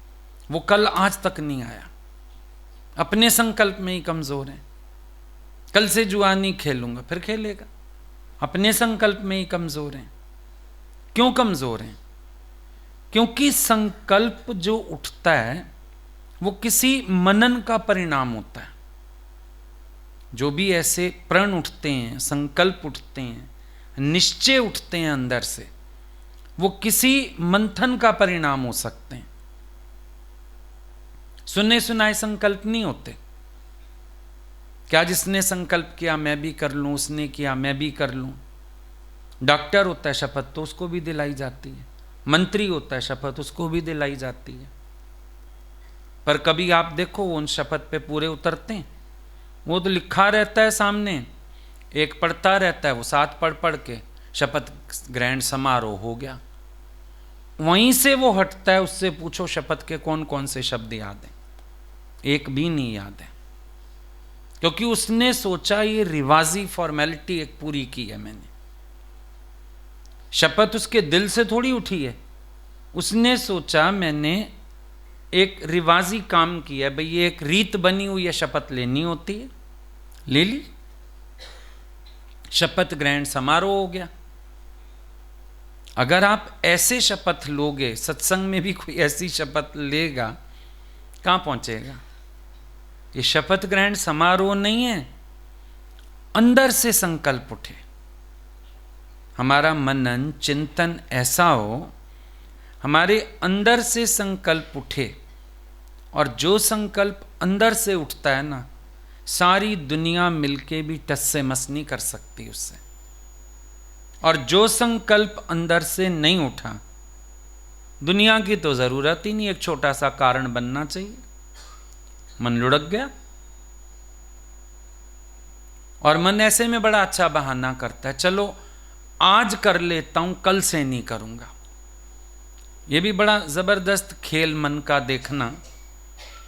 वो कल आज तक नहीं आया, अपने संकल्प में ही कमजोर है। कल से जुआ नहीं खेलूंगा, फिर खेलेगा। अपने संकल्प में ही कमजोर हैं। क्यों कमजोर हैं? क्योंकि संकल्प जो उठता है वो किसी मनन का परिणाम होता है। जो भी ऐसे प्रण उठते हैं, संकल्प उठते हैं, निश्चय उठते हैं अंदर से, वो किसी मंथन का परिणाम हो सकते हैं। सुने सुनाए संकल्प नहीं होते। क्या जिसने संकल्प किया मैं भी कर लूं, उसने किया मैं भी कर लूं। डॉक्टर होता है, शपथ तो उसको भी दिलाई जाती है। मंत्री होता है, शपथ उसको भी दिलाई जाती है। पर कभी आप देखो वो उन शपथ पे पूरे उतरते हैं? वो तो लिखा रहता है सामने, एक पढ़ता रहता है, वो 7 पढ़ पढ़ के शपथ ग्रहण समारोह हो गया। वहीं से वो हटता है, उससे पूछो शपथ के कौन कौन से शब्द याद हैं? एक भी नहीं याद है, क्योंकि उसने सोचा ये रिवाजी फॉर्मेलिटी एक पूरी की है मैंने। शपथ उसके दिल से थोड़ी उठी है, उसने सोचा मैंने एक रिवाजी काम किया, भाई ये एक रीत बनी हुई है, शपथ लेनी होती है, ले ली। शपथ ग्रहण समारोह हो गया। अगर आप ऐसे शपथ लोगे, सत्संग में भी कोई ऐसी शपथ लेगा, कहां पहुंचेगा? ये शपथ ग्रहण समारोह नहीं है, अंदर से संकल्प उठे, हमारा मनन चिंतन ऐसा हो, हमारे अंदर से संकल्प उठे, और जो संकल्प अंदर से उठता है ना, सारी दुनिया मिलके भी टस से मस नहीं कर सकती उससे। और जो संकल्प अंदर से नहीं उठा, दुनिया की तो जरूरत ही नहीं, एक छोटा सा कारण बनना चाहिए, मन लुढ़क गया। और मन ऐसे में बड़ा अच्छा बहाना करता है, चलो आज कर लेता हूं, कल से नहीं करूंगा। यह भी बड़ा जबरदस्त खेल मन का देखना।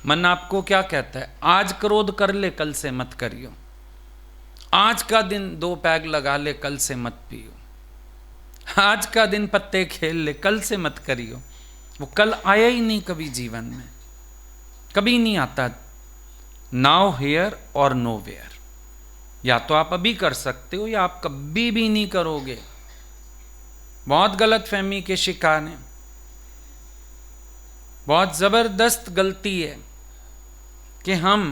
मन आपको क्या कहता है? आज क्रोध कर ले, कल से मत करियो। आज का दिन 2 पैग लगा ले, कल से मत पियो। आज का दिन पत्ते खेल ले, कल से मत करियो। वो कल आया ही नहीं कभी जीवन में, कभी नहीं आता। नाउ हियर और नो वेयर। या तो आप अभी कर सकते हो या आप कभी भी नहीं करोगे। बहुत गलत फहमी के शिकार हैं, बहुत जबरदस्त गलती है कि हम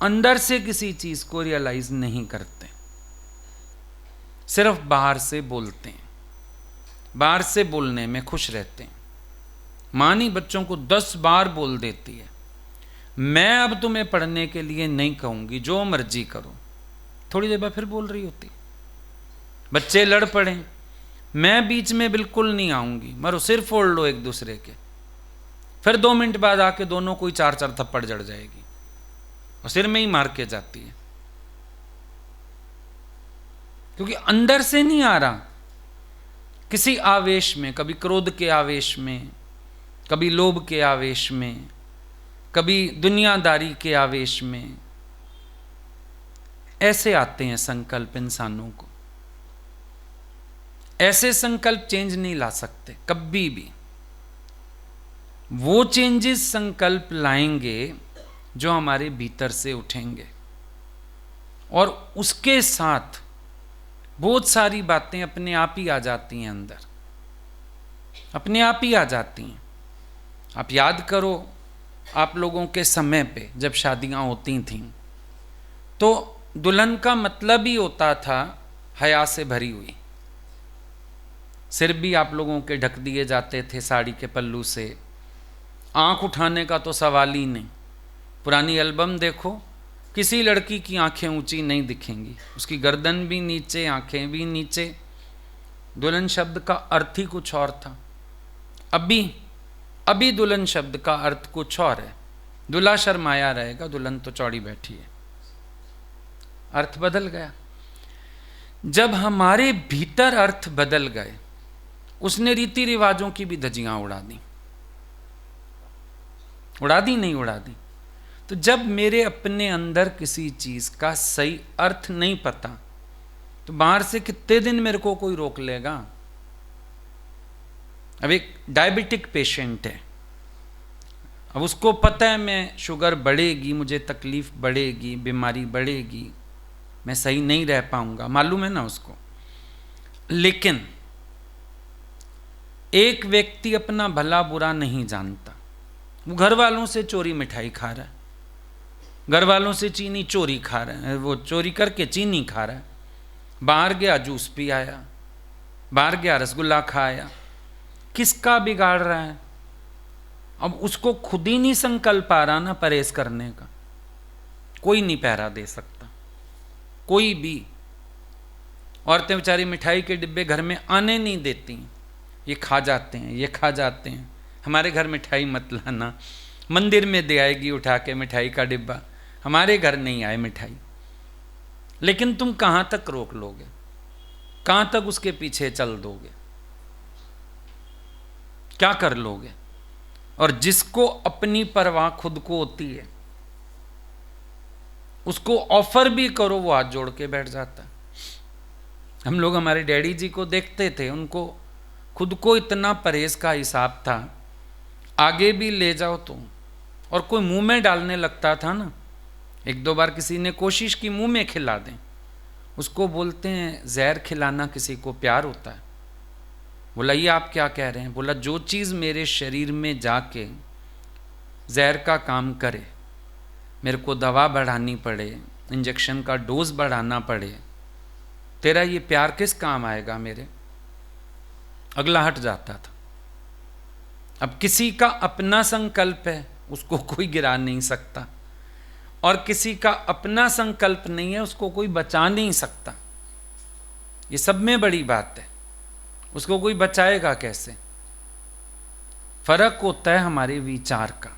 अंदर से किसी चीज को रियलाइज नहीं करते, सिर्फ बाहर से बोलते हैं, बाहर से बोलने में खुश रहते हैं। मानी बच्चों को 10 बार बोल देती है, मैं अब तुम्हें पढ़ने के लिए नहीं कहूंगी, जो मर्जी करो। थोड़ी देर बाद फिर बोल रही होती। बच्चे लड़ पड़े, मैं बीच में बिल्कुल नहीं आऊंगी, मरो सिर फोड़ लो एक दूसरे के। फिर 2 मिनट बाद आके दोनों कोई 4-4 थप्पड़ जड़ जाएगी और सिर में ही मार के जाती है, क्योंकि अंदर से नहीं आ रहा। किसी आवेश में, कभी क्रोध के आवेश में, कभी लोभ के आवेश में, कभी दुनियादारी के आवेश में, ऐसे आते हैं संकल्प इंसानों को। ऐसे संकल्प चेंज नहीं ला सकते कभी भी। वो चेंजेस संकल्प लाएंगे जो हमारे भीतर से उठेंगे, और उसके साथ बहुत सारी बातें अपने आप ही आ जाती हैं अंदर, अपने आप ही आ जाती हैं। आप याद करो, आप लोगों के समय पे जब शादियां होती थीं तो दुल्हन का मतलब ही होता था हया से भरी हुई। सिर भी आप लोगों के ढक दिए जाते थे साड़ी के पल्लू से, आंख उठाने का तो सवाल ही नहीं। पुरानी एल्बम देखो, किसी लड़की की आंखें ऊंची नहीं दिखेंगी, उसकी गर्दन भी नीचे, आंखें भी नीचे। दुल्हन शब्द का अर्थ ही कुछ और था। अभी दुल्हन शब्द का अर्थ कुछ और है। दूल्हा शर्माया रहेगा, दुल्हन तो चौड़ी बैठी है। अर्थ बदल गया। जब हमारे भीतर अर्थ बदल गए, उसने रीति रिवाजों की भी धज्जियां उड़ा दी। नहीं उड़ा दी। तो जब मेरे अपने अंदर किसी चीज का सही अर्थ नहीं पता, तो बाहर से कितने दिन मेरे को कोई रोक लेगा? अब एक डायबिटिक पेशेंट है, अब उसको पता है मैं शुगर बढ़ेगी, मुझे तकलीफ बढ़ेगी, बीमारी बढ़ेगी, मैं सही नहीं रह पाऊंगा, मालूम है ना उसको। लेकिन एक व्यक्ति अपना भला बुरा नहीं जानता। वो घर वालों से चोरी मिठाई खा रहा है, घर वालों से चीनी चोरी खा रहा है, वो चोरी करके चीनी खा रहा है। बाहर गया जूस पी आया, बाहर गया रसगुल्ला खाया। किसका बिगाड़ रहा है? अब उसको खुद ही नहीं संकल्प आ रहा ना परहेज करने का। कोई नहीं पहरा दे सकता, कोई भी। औरतें बेचारी मिठाई के डिब्बे घर में आने नहीं देती, ये खा जाते हैं, ये खा जाते हैं। हमारे घर मिठाई मत लाना, मंदिर में दे आएगी उठा के मिठाई का डिब्बा, हमारे घर नहीं आए मिठाई। लेकिन तुम कहां तक रोक लोगे? कहां तक उसके पीछे चल दोगे? क्या कर लोगे? और जिसको अपनी परवाह खुद को होती है, उसको ऑफर भी करो, वो हाथ जोड़ के बैठ जाता है। हम लोग हमारे डैडी जी को देखते थे, उनको खुद को इतना परहेज का हिसाब था, आगे भी ले जाओ तो, और कोई मुंह में डालने लगता था ना, एक दो बार किसी ने कोशिश की मुंह में खिला दें, उसको बोलते हैं जहर खिलाना किसी को प्यार होता है। बोला ये आप क्या कह रहे हैं? बोला जो चीज़ मेरे शरीर में जाके जहर का काम करे, मेरे को दवा बढ़ानी पड़े, इंजेक्शन का डोज बढ़ाना पड़े, तेरा ये प्यार किस काम आएगा मेरे? अगला हट जाता था। अब किसी का अपना संकल्प है, उसको कोई गिरा नहीं सकता, और किसी का अपना संकल्प नहीं है, उसको कोई बचा नहीं सकता। ये सब में बड़ी बात है, उसको कोई बचाएगा कैसे? फर्क होता है हमारे विचार का,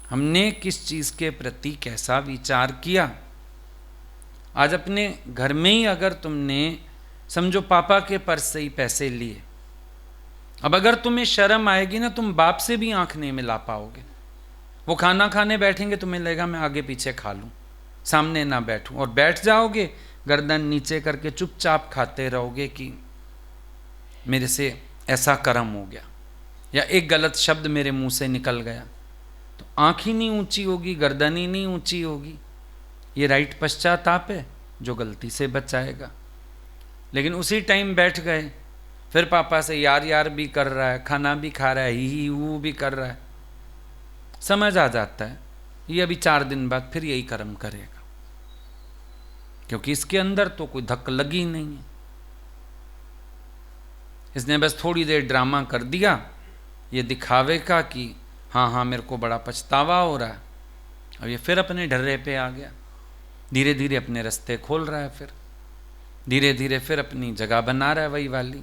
हमने किस चीज़ के प्रति कैसा विचार किया। आज अपने घर में ही अगर तुमने समझो पापा के पर्स से ही पैसे लिए, अब अगर तुम्हें शर्म आएगी ना, तुम बाप से भी आंख नहीं मिला पाओगे। वो खाना खाने बैठेंगे, तुम्हें लगेगा मैं आगे पीछे खा लूँ, सामने ना बैठूं, और बैठ जाओगे गर्दन नीचे करके चुपचाप खाते रहोगे कि मेरे से ऐसा कर्म हो गया, या एक गलत शब्द मेरे मुंह से निकल गया, तो आँख ही नहीं ऊंची होगी, गर्दन ही नहीं ऊंची होगी। ये राइट पश्चाताप है जो गलती से बचाएगा। लेकिन उसी टाइम बैठ गए, फिर पापा से यार यार भी कर रहा है, खाना भी खा रहा है, ही वो भी कर रहा है, समझ आ जाता है ये अभी 4 दिन बाद फिर यही कर्म करेगा, क्योंकि इसके अंदर तो कोई धक्क लगी नहीं है। इसने बस थोड़ी देर ड्रामा कर दिया ये दिखावे का कि हाँ हाँ मेरे को बड़ा पछतावा हो रहा है। अब ये फिर अपने ढर्रे पे आ गया, धीरे धीरे अपने रास्ते खोल रहा है, फिर धीरे धीरे फिर अपनी जगह बना रहा है वही वाली।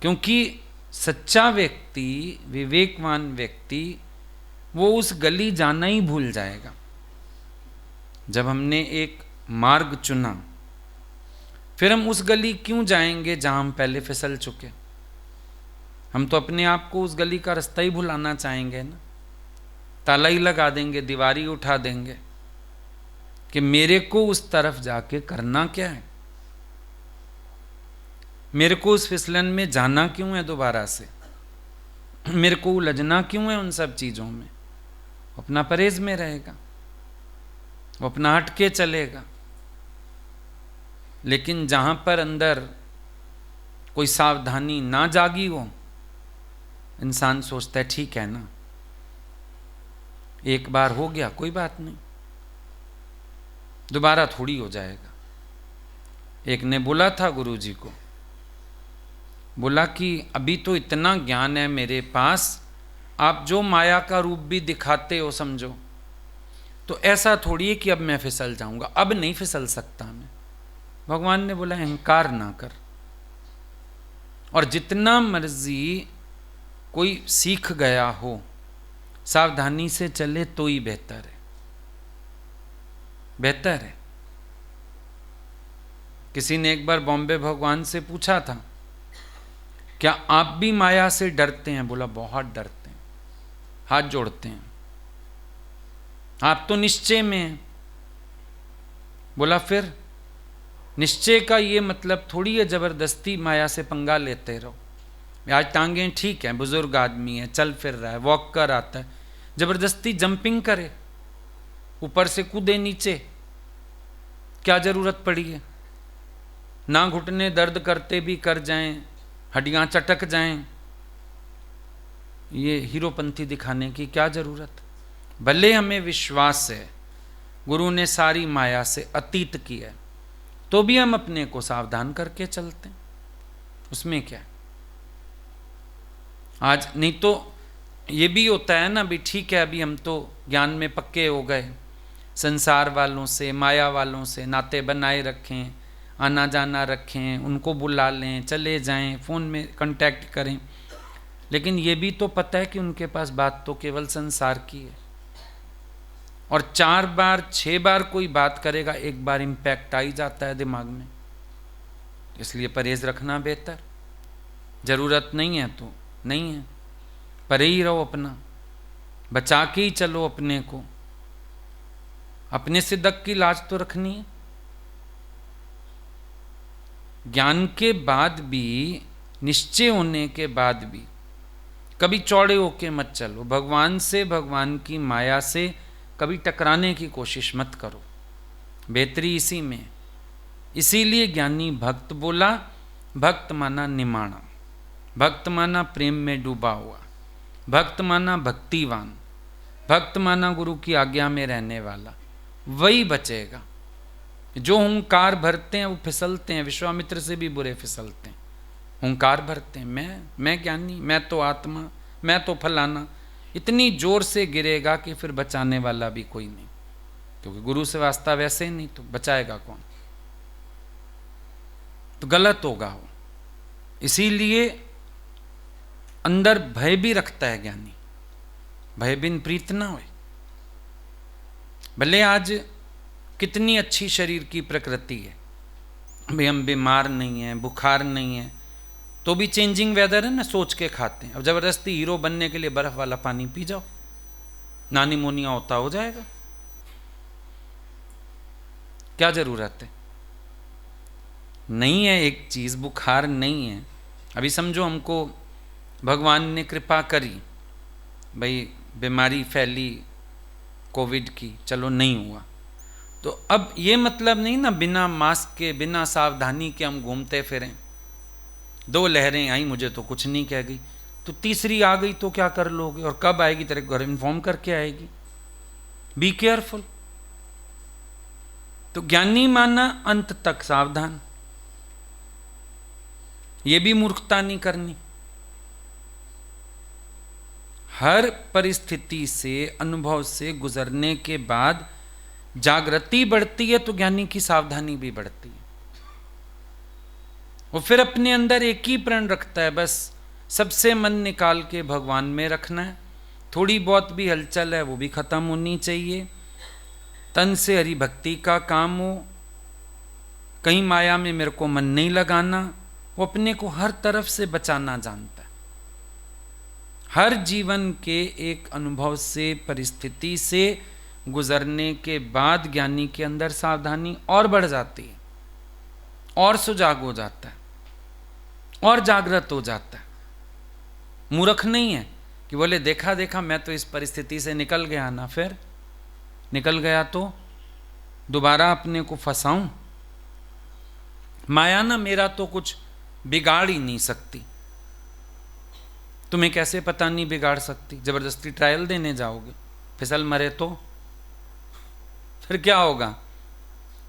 क्योंकि सच्चा व्यक्ति, विवेकवान व्यक्ति, वो उस गली जाना ही भूल जाएगा। जब हमने एक मार्ग चुना, फिर हम उस गली क्यों जाएंगे जहां हम पहले फिसल चुके? हम तो अपने आप को उस गली का रास्ता ही भुलाना चाहेंगे ना, ताला ही लगा देंगे, दीवारी उठा देंगे कि मेरे को उस तरफ जाके करना क्या है, मेरे को उस फिसलन में जाना क्यों है दोबारा से, मेरे को उलझना क्यों है उन सब चीज़ों में। अपना परहेज में रहेगा, वो अपना हट के चलेगा। लेकिन जहाँ पर अंदर कोई सावधानी ना जागी हो, इंसान सोचता है ठीक है ना, एक बार हो गया कोई बात नहीं, दोबारा थोड़ी हो जाएगा। एक ने बोला था गुरुजी को, बोला कि अभी तो इतना ज्ञान है मेरे पास, आप जो माया का रूप भी दिखाते हो समझो, तो ऐसा थोड़ी है कि अब मैं फिसल जाऊंगा, अब नहीं फिसल सकता मैं। भगवान ने बोला अहंकार ना कर, और जितना मर्जी कोई सीख गया हो, सावधानी से चले तो ही बेहतर है, बेहतर है। किसी ने एक बार बॉम्बे भगवान से पूछा था, क्या आप भी माया से डरते हैं? बोला बहुत डरते हैं, हाथ जोड़ते हैं। आप तो निश्चय में हैं। बोला फिर निश्चय का ये मतलब थोड़ी है जबरदस्ती माया से पंगा लेते रहो। आज टांगें ठीक है, बुजुर्ग आदमी है, चल फिर रहा है, वॉक कर आता है, जबरदस्ती जंपिंग करे, ऊपर से कूदे नीचे, क्या जरूरत पड़ी है? ना घुटने दर्द करते भी कर जाएं, हड्डियां चटक जाएं, ये हीरोपंथी दिखाने की क्या जरूरत? भले हमें विश्वास है गुरु ने सारी माया से अतीत किया है, तो भी हम अपने को सावधान करके चलते हैं, उसमें क्या है? आज नहीं तो ये भी होता है ना, भी ठीक है अभी हम तो ज्ञान में पक्के हो गए, संसार वालों से, माया वालों से नाते बनाए रखें, आना जाना रखें, उनको बुला लें, चले जाएं, फ़ोन में कांटेक्ट करें, लेकिन ये भी तो पता है कि उनके पास बात तो केवल संसार की है, और 4 बार 6 बार कोई बात करेगा, एक बार इम्पैक्ट आ ही जाता है दिमाग में। इसलिए परहेज रखना बेहतर, ज़रूरत नहीं है तो नहीं है, परे ही रहो, अपना बचा के ही चलो अपने को, अपने से दक की लाज तो रखनी है। ज्ञान के बाद भी, निश्चय होने के बाद भी कभी चौड़े होके मत चलो। भगवान से, भगवान की माया से कभी टकराने की कोशिश मत करो। बेहतरी इसी में। इसीलिए ज्ञानी भक्त बोला। भक्त माना निमाणा, भक्त माना प्रेम में डूबा हुआ, भक्त माना भक्तिवान, भक्त माना गुरु की आज्ञा में रहने वाला। वही बचेगा। जो हुंकार भरते हैं वो फिसलते हैं। विश्वामित्र से भी बुरे फिसलते हैं। हुंकार भरते हैं, मैं ज्ञानी, मैं तो आत्मा, मैं तो फलाना। इतनी जोर से गिरेगा कि फिर बचाने वाला भी कोई नहीं, क्योंकि गुरु से वास्ता वैसे ही नहीं, तो बचाएगा कौन? तो गलत होगा वो। इसीलिए अंदर भय भी रखता है ज्ञानी। भय बिन प्रीत ना होए। भले आज कितनी अच्छी शरीर की प्रकृति है, भाई हम बीमार नहीं हैं, बुखार नहीं है, तो भी चेंजिंग वेदर है ना, सोच के खाते हैं। अब जबरदस्ती हीरो बनने के लिए बर्फ वाला पानी पी जाओ, ना निमोनिया होता हो जाएगा। क्या जरूरत है? नहीं है एक चीज, बुखार नहीं है। अभी समझो हमको भगवान ने कृपा करी, भाई बीमारी फैली कोविड की, चलो नहीं हुआ, तो अब ये मतलब नहीं ना बिना मास्क के, बिना सावधानी के हम घूमते फिरें। 2 लहरें आई, मुझे तो कुछ नहीं कह गई, तो तीसरी आ गई तो क्या कर लोगे? और कब आएगी तेरे घर इन्फॉर्म करके आएगी। Be careful. तो ज्ञानी माना अंत तक सावधान। ये भी मूर्खता नहीं करनी। हर परिस्थिति से, अनुभव से गुजरने के बाद जागृति बढ़ती है, तो ज्ञानी की सावधानी भी बढ़ती है। वो फिर अपने अंदर एक ही प्रण रखता है, बस सबसे मन निकाल के भगवान में रखना है। थोड़ी बहुत भी हलचल है वो भी खत्म होनी चाहिए। तन से हरि भक्ति का काम हो। कहीं माया में मेरे को मन नहीं लगाना। वो अपने को हर तरफ से बचाना जानता है। हर जीवन के एक अनुभव से, परिस्थिति से गुजरने के बाद ज्ञानी के अंदर सावधानी और बढ़ जाती है, और सुजाग हो जाता है, और जागृत हो जाता है। मूर्ख नहीं है कि बोले देखा देखा मैं तो इस परिस्थिति से निकल गया ना, फिर निकल गया तो दोबारा अपने को फंसाऊं। माया ना मेरा तो कुछ बिगाड़ ही नहीं सकती। तुम्हें कैसे पता नहीं बिगाड़ सकती? जबरदस्ती ट्रायल देने जाओगे, फिसल मरे तो फिर क्या होगा?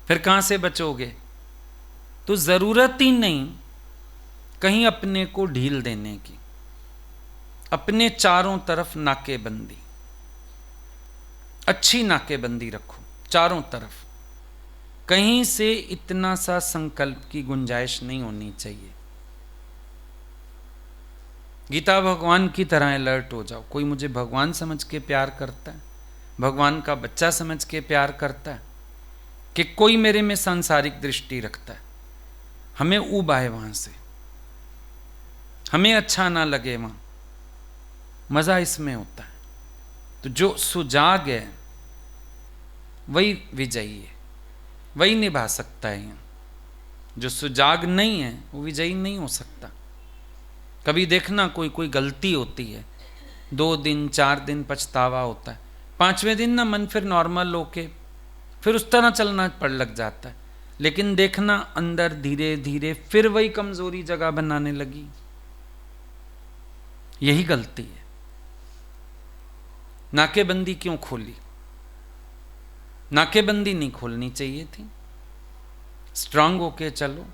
फिर कहां से बचोगे? तो जरूरत ही नहीं कहीं अपने को ढील देने की। अपने चारों तरफ नाकेबंदी, अच्छी नाकेबंदी रखो चारों तरफ। कहीं से इतना सा संकल्प की गुंजाइश नहीं होनी चाहिए। गीता भगवान की तरह अलर्ट हो जाओ। कोई मुझे भगवान समझ के प्यार करता है, भगवान का बच्चा समझ के प्यार करता है, कि कोई मेरे में सांसारिक दृष्टि रखता है, हमें ऊब आए वहां से, हमें अच्छा ना लगे वहां, मजा इसमें होता है। तो जो सुजाग है वही विजयी है, वही निभा सकता है। जो सुजाग नहीं है वो विजयी नहीं हो सकता। कभी देखना कोई कोई गलती होती है, 2 दिन 4 दिन पछतावा होता है, 5वें दिन ना मन फिर नॉर्मल होके फिर उस तरह चलना पड़ लग जाता है। लेकिन देखना अंदर धीरे धीरे फिर वही कमजोरी जगह बनाने लगी। यही गलती है। नाकेबंदी क्यों खोली? नाकेबंदी नहीं खोलनी चाहिए थी। स्ट्रांग होके चलो।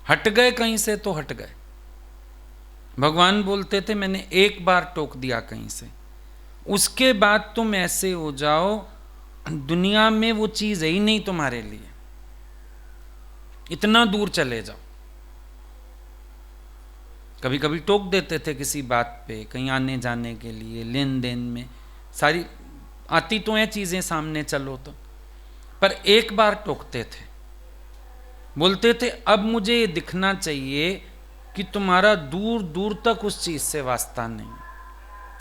हट गए कहीं से तो हट गए। भगवान बोलते थे मैंने एक बार टोक दिया कहीं से, उसके बाद तुम ऐसे हो जाओ दुनिया में वो चीज है ही नहीं तुम्हारे लिए, इतना दूर चले जाओ। कभी कभी टोक देते थे किसी बात पे, कहीं आने जाने के लिए, लेन देन में, सारी आती तो हैं चीजें सामने चलो तो, पर एक बार टोकते थे। बोलते थे अब मुझे ये दिखना चाहिए कि तुम्हारा दूर दूर तक उस चीज से वास्ता नहीं,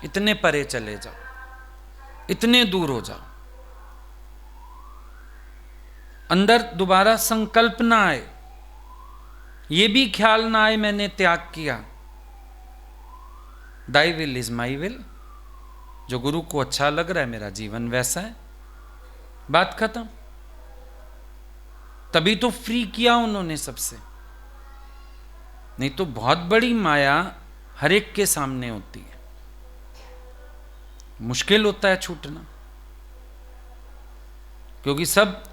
इतने परे चले जाओ, इतने दूर हो जाओ, अंदर दोबारा संकल्प ना आए ये भी ख्याल ना आए मैंने त्याग किया, thy will is my will, जो गुरु को अच्छा लग रहा है मेरा जीवन वैसा है, बात खत्म। तभी तो फ्री किया उन्होंने सबसे, नहीं तो बहुत बड़ी माया हर एक के सामने होती है, मुश्किल होता है छूटना, क्योंकि सब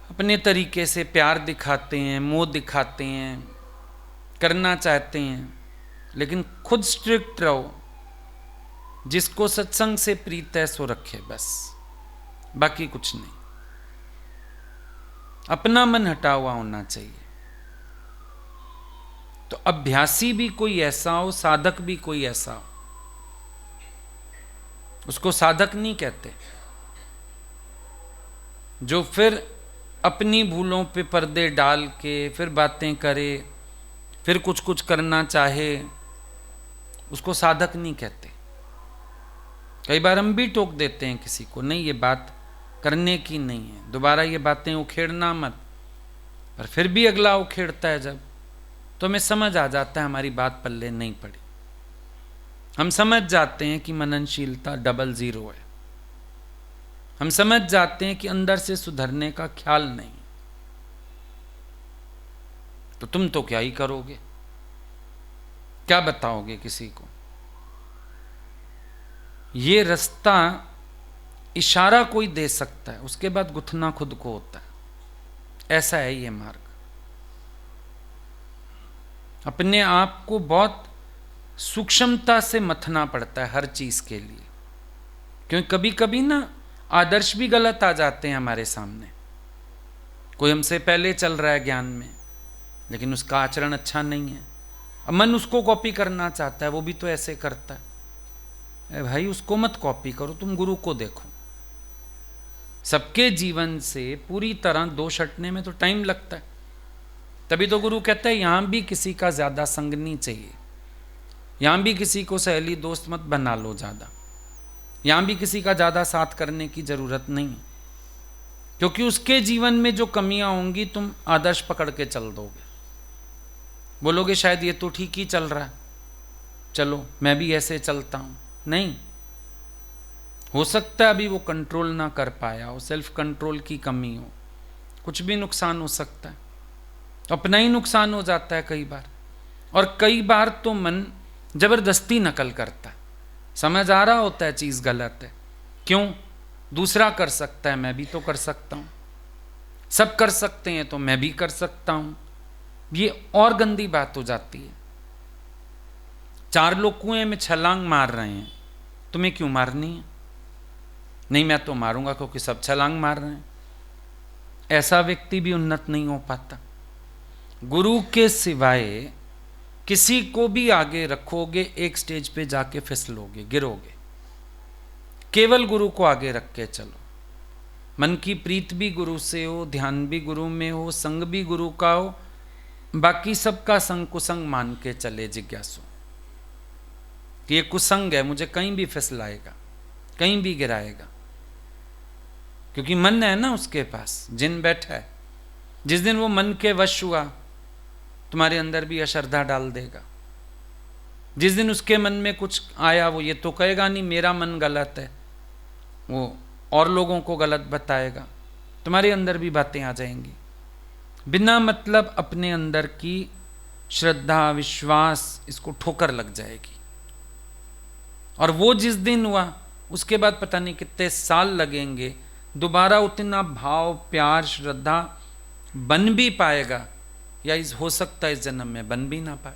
अपने तरीके से प्यार दिखाते हैं, मोह दिखाते हैं, करना चाहते हैं, लेकिन खुद स्ट्रिक्ट रहो, जिसको सत्संग से प्रीत है सो रखे बस, बाकी कुछ नहीं। अपना मन हटा हुआ होना चाहिए। तो अभ्यासी भी कोई ऐसा हो, साधक भी कोई ऐसा हो, उसको साधक नहीं कहते, जो फिर अपनी भूलों पे पर्दे डाल के फिर बातें करे, फिर कुछ कुछ करना चाहे, उसको साधक नहीं कहते। कई बार हम भी टोक देते हैं किसी को, नहीं ये बात करने की नहीं है, दोबारा ये बातें उखेड़ना मत, पर फिर भी अगला उखेड़ता है जब, तो हमें समझ आ जाता है हमारी बात पल्ले नहीं पड़ी। हम समझ जाते हैं कि मननशीलता 00 है, हम समझ जाते हैं कि अंदर से सुधरने का ख्याल नहीं, तो तुम तो क्या ही करोगे, क्या बताओगे किसी को। ये रास्ता इशारा कोई दे सकता है, उसके बाद गुथना खुद को होता है, ऐसा है ये मार्ग। अपने आप को बहुत सूक्ष्मता से मथना पड़ता है हर चीज के लिए, क्योंकि कभी कभी ना आदर्श भी गलत आ जाते हैं हमारे सामने। कोई हमसे पहले चल रहा है ज्ञान में, लेकिन उसका आचरण अच्छा नहीं है, अब मन उसको कॉपी करना चाहता है, वो भी तो ऐसे करता है। भाई उसको मत कॉपी करो, तुम गुरु को देखो। सबके जीवन से पूरी तरह दोष हटने में तो टाइम लगता है, तभी तो गुरु कहता है यहां भी किसी का ज्यादा संग नहीं चाहिए, यहां भी किसी को सहेली दोस्त मत बना लो ज्यादा, यहां भी किसी का ज्यादा साथ करने की जरूरत नहीं, क्योंकि उसके जीवन में जो कमियां होंगी तुम आदर्श पकड़ के चल दोगे, बोलोगे शायद ये तो ठीक ही चल रहा है, चलो मैं भी ऐसे चलता हूं। नहीं, हो सकता है अभी वो कंट्रोल ना कर पाया हो, सेल्फ कंट्रोल की कमी हो, कुछ भी नुकसान हो सकता है, तो अपना ही नुकसान हो जाता है कई बार। और कई बार तो मन जबरदस्ती नकल करता है, समझ आ रहा होता है चीज गलत है, क्यों, दूसरा कर सकता है मैं भी तो कर सकता हूं, सब कर सकते हैं तो मैं भी कर सकता हूं, ये और गंदी बात हो जाती है। 4 लोग कुएं में छलांग मार रहे हैं, तुम्हें क्यों मारनी है? नहीं मैं तो मारूंगा क्योंकि सब छलांग मार रहे हैं। ऐसा व्यक्ति भी उन्नत नहीं हो पाता। गुरु के सिवाय किसी को भी आगे रखोगे, एक स्टेज पे जाके फिसलोगे, गिरोगे। केवल गुरु को आगे रख के चलो, मन की प्रीत भी गुरु से हो, ध्यान भी गुरु में हो, संग भी गुरु का हो, बाकी सबका संग कुसंग मान के चले जिज्ञासु कि ये कुसंग है, मुझे कहीं भी फिसलाएगा, कहीं भी गिराएगा, क्योंकि मन है ना उसके पास, जिन बैठा है। जिस दिन वो मन के वश हुआ तुम्हारे अंदर भी अश्रद्धा डाल देगा। जिस दिन उसके मन में कुछ आया, वो ये तो कहेगा नहीं मेरा मन गलत है, वो और लोगों को गलत बताएगा, तुम्हारे अंदर भी बातें आ जाएंगी। बिना मतलब अपने अंदर की श्रद्धा विश्वास, इसको ठोकर लग जाएगी। और वो जिस दिन हुआ उसके बाद पता नहीं कितने साल लगेंगे, दोबारा उतना भाव प्यार श्रद्धा बन भी पाएगा, या हो सकता है इस जन्म में बन भी ना पाए,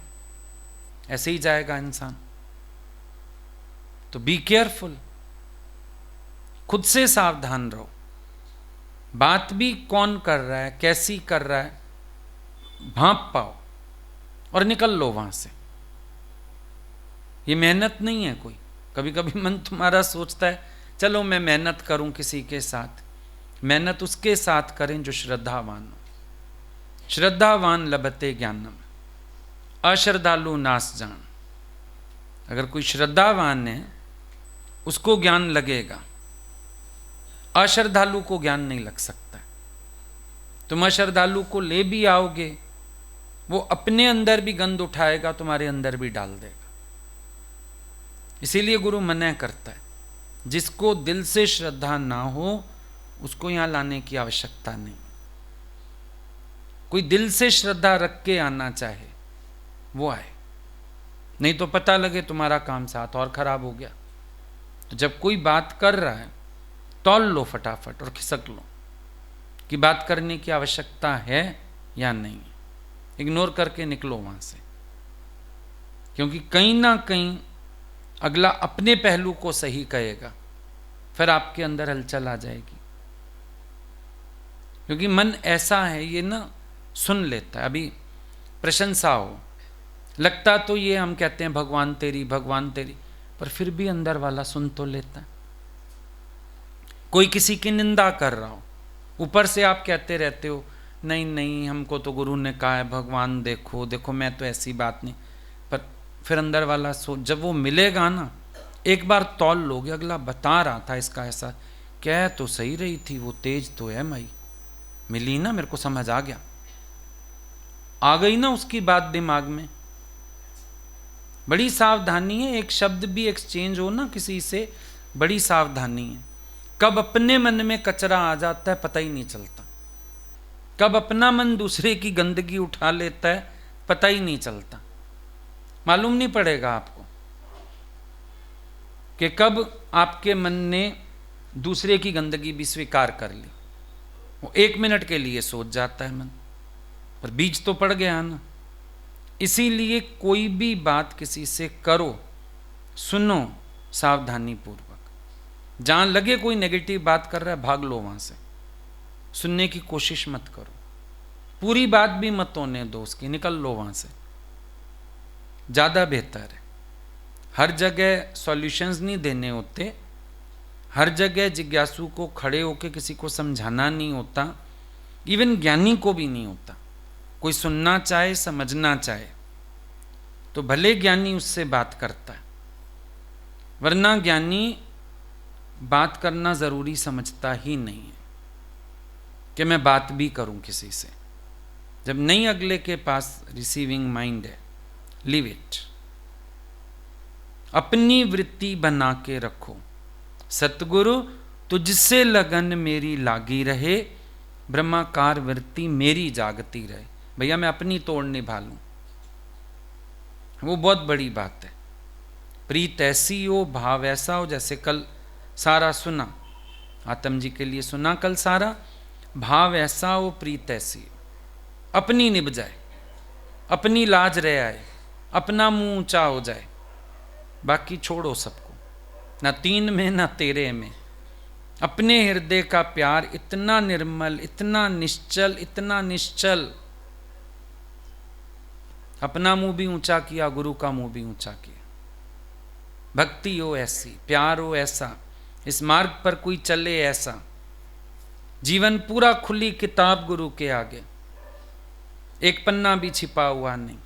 ऐसे ही जाएगा इंसान। तो बी केयरफुल, खुद से सावधान रहो। बात भी कौन कर रहा है, कैसी कर रहा है, भांप पाओ और निकल लो वहां से। ये मेहनत नहीं है कोई। कभी कभी मन तुम्हारा सोचता है चलो मैं मेहनत करूं किसी के साथ, मेहनत उसके साथ करें जो श्रद्धावान हो। श्रद्धावान लभते ज्ञानम, अश्रद्धालु नाश जान। अगर कोई श्रद्धावान है उसको ज्ञान लगेगा, अश्रद्धालु को ज्ञान नहीं लग सकता। तुम अश्रद्धालु को ले भी आओगे, वो अपने अंदर भी गंध उठाएगा, तुम्हारे अंदर भी डाल देगा। इसीलिए गुरु मना करता है, जिसको दिल से श्रद्धा ना हो उसको यहां लाने की आवश्यकता नहीं। कोई दिल से श्रद्धा रख के आना चाहे वो आए, नहीं तो पता लगे तुम्हारा काम साथ और खराब हो गया। तो जब कोई बात कर रहा है तौल लो फटाफट और खिसक लो कि बात करने की आवश्यकता है या नहीं। इग्नोर करके निकलो वहां से, क्योंकि कहीं ना कहीं अगला अपने पहलू को सही कहेगा, फिर आपके अंदर हलचल आ जाएगी। क्योंकि मन ऐसा है, ये ना सुन लेता है। अभी प्रशंसा हो, लगता तो ये हम कहते हैं भगवान तेरी, भगवान तेरी, पर फिर भी अंदर वाला सुन तो लेता है। कोई किसी की निंदा कर रहा हो, ऊपर से आप कहते रहते हो नहीं नहीं हमको तो गुरु ने कहा है, भगवान देखो देखो, मैं तो ऐसी बात नहीं, पर फिर अंदर वाला जब वो मिलेगा ना, एक बार तौल लोगे, अगला बता रहा था इसका ऐसा, कह तो सही रही थी, वो तेज तो है माई, मिली ना, मेरे को समझ आ गया, आ गई ना उसकी बात दिमाग में। बड़ी सावधानी है, एक शब्द भी एक्सचेंज हो ना किसी से, बड़ी सावधानी है। कब अपने मन में कचरा आ जाता है पता ही नहीं चलता, कब अपना मन दूसरे की गंदगी उठा लेता है पता ही नहीं चलता। मालूम नहीं पड़ेगा आपको कि कब आपके मन ने दूसरे की गंदगी भी स्वीकार कर ली। वो 1 मिनट के लिए सोच जाता है मन, पर बीज तो पड़ गया ना। इसीलिए कोई भी बात किसी से करो, सुनो सावधानी पूर्वक। जहां लगे कोई नेगेटिव बात कर रहा है भाग लो वहां से, सुनने की कोशिश मत करो, पूरी बात भी मत होने दो उसकी, निकल लो वहां से, ज्यादा बेहतर है। हर जगह सॉल्यूशंस नहीं देने होते, हर जगह जिज्ञासु को खड़े होकर किसी को समझाना नहीं होता, इवन ज्ञानी को भी नहीं होता। कोई सुनना चाहे, समझना चाहे तो भले ज्ञानी उससे बात करता है, वरना ज्ञानी बात करना जरूरी समझता ही नहीं है कि मैं बात भी करूं किसी से। जब नहीं अगले के पास रिसीविंग माइंड है, लीव इट। अपनी वृत्ति बना के रखो, सतगुरु तुझसे लगन मेरी लागी रहे, ब्रह्माकार वृत्ति मेरी जागती रहे। भैया मैं अपनी तोड़ निभा लूं, वो बहुत बड़ी बात है। प्रीत ऐसी हो, भाव ऐसा हो, जैसे कल सारा सुना, आत्म जी के लिए सुना कल सारा, भाव ऐसा हो, प्रीत ऐसी हो, अपनी निभ जाए, अपनी लाज रह आए, अपना मुंह ऊंचा हो जाए, बाकी छोड़ो सबको, ना तीन में ना तेरे में। अपने हृदय का प्यार इतना निर्मल, इतना निश्चल, इतना निश्चल, अपना मुंह भी ऊंचा किया, गुरु का मुंह भी ऊंचा किया। भक्ति हो ऐसी, प्यार हो ऐसा, इस मार्ग पर कोई चले ऐसा, जीवन पूरा खुली किताब गुरु के आगे, एक पन्ना भी छिपा हुआ नहीं।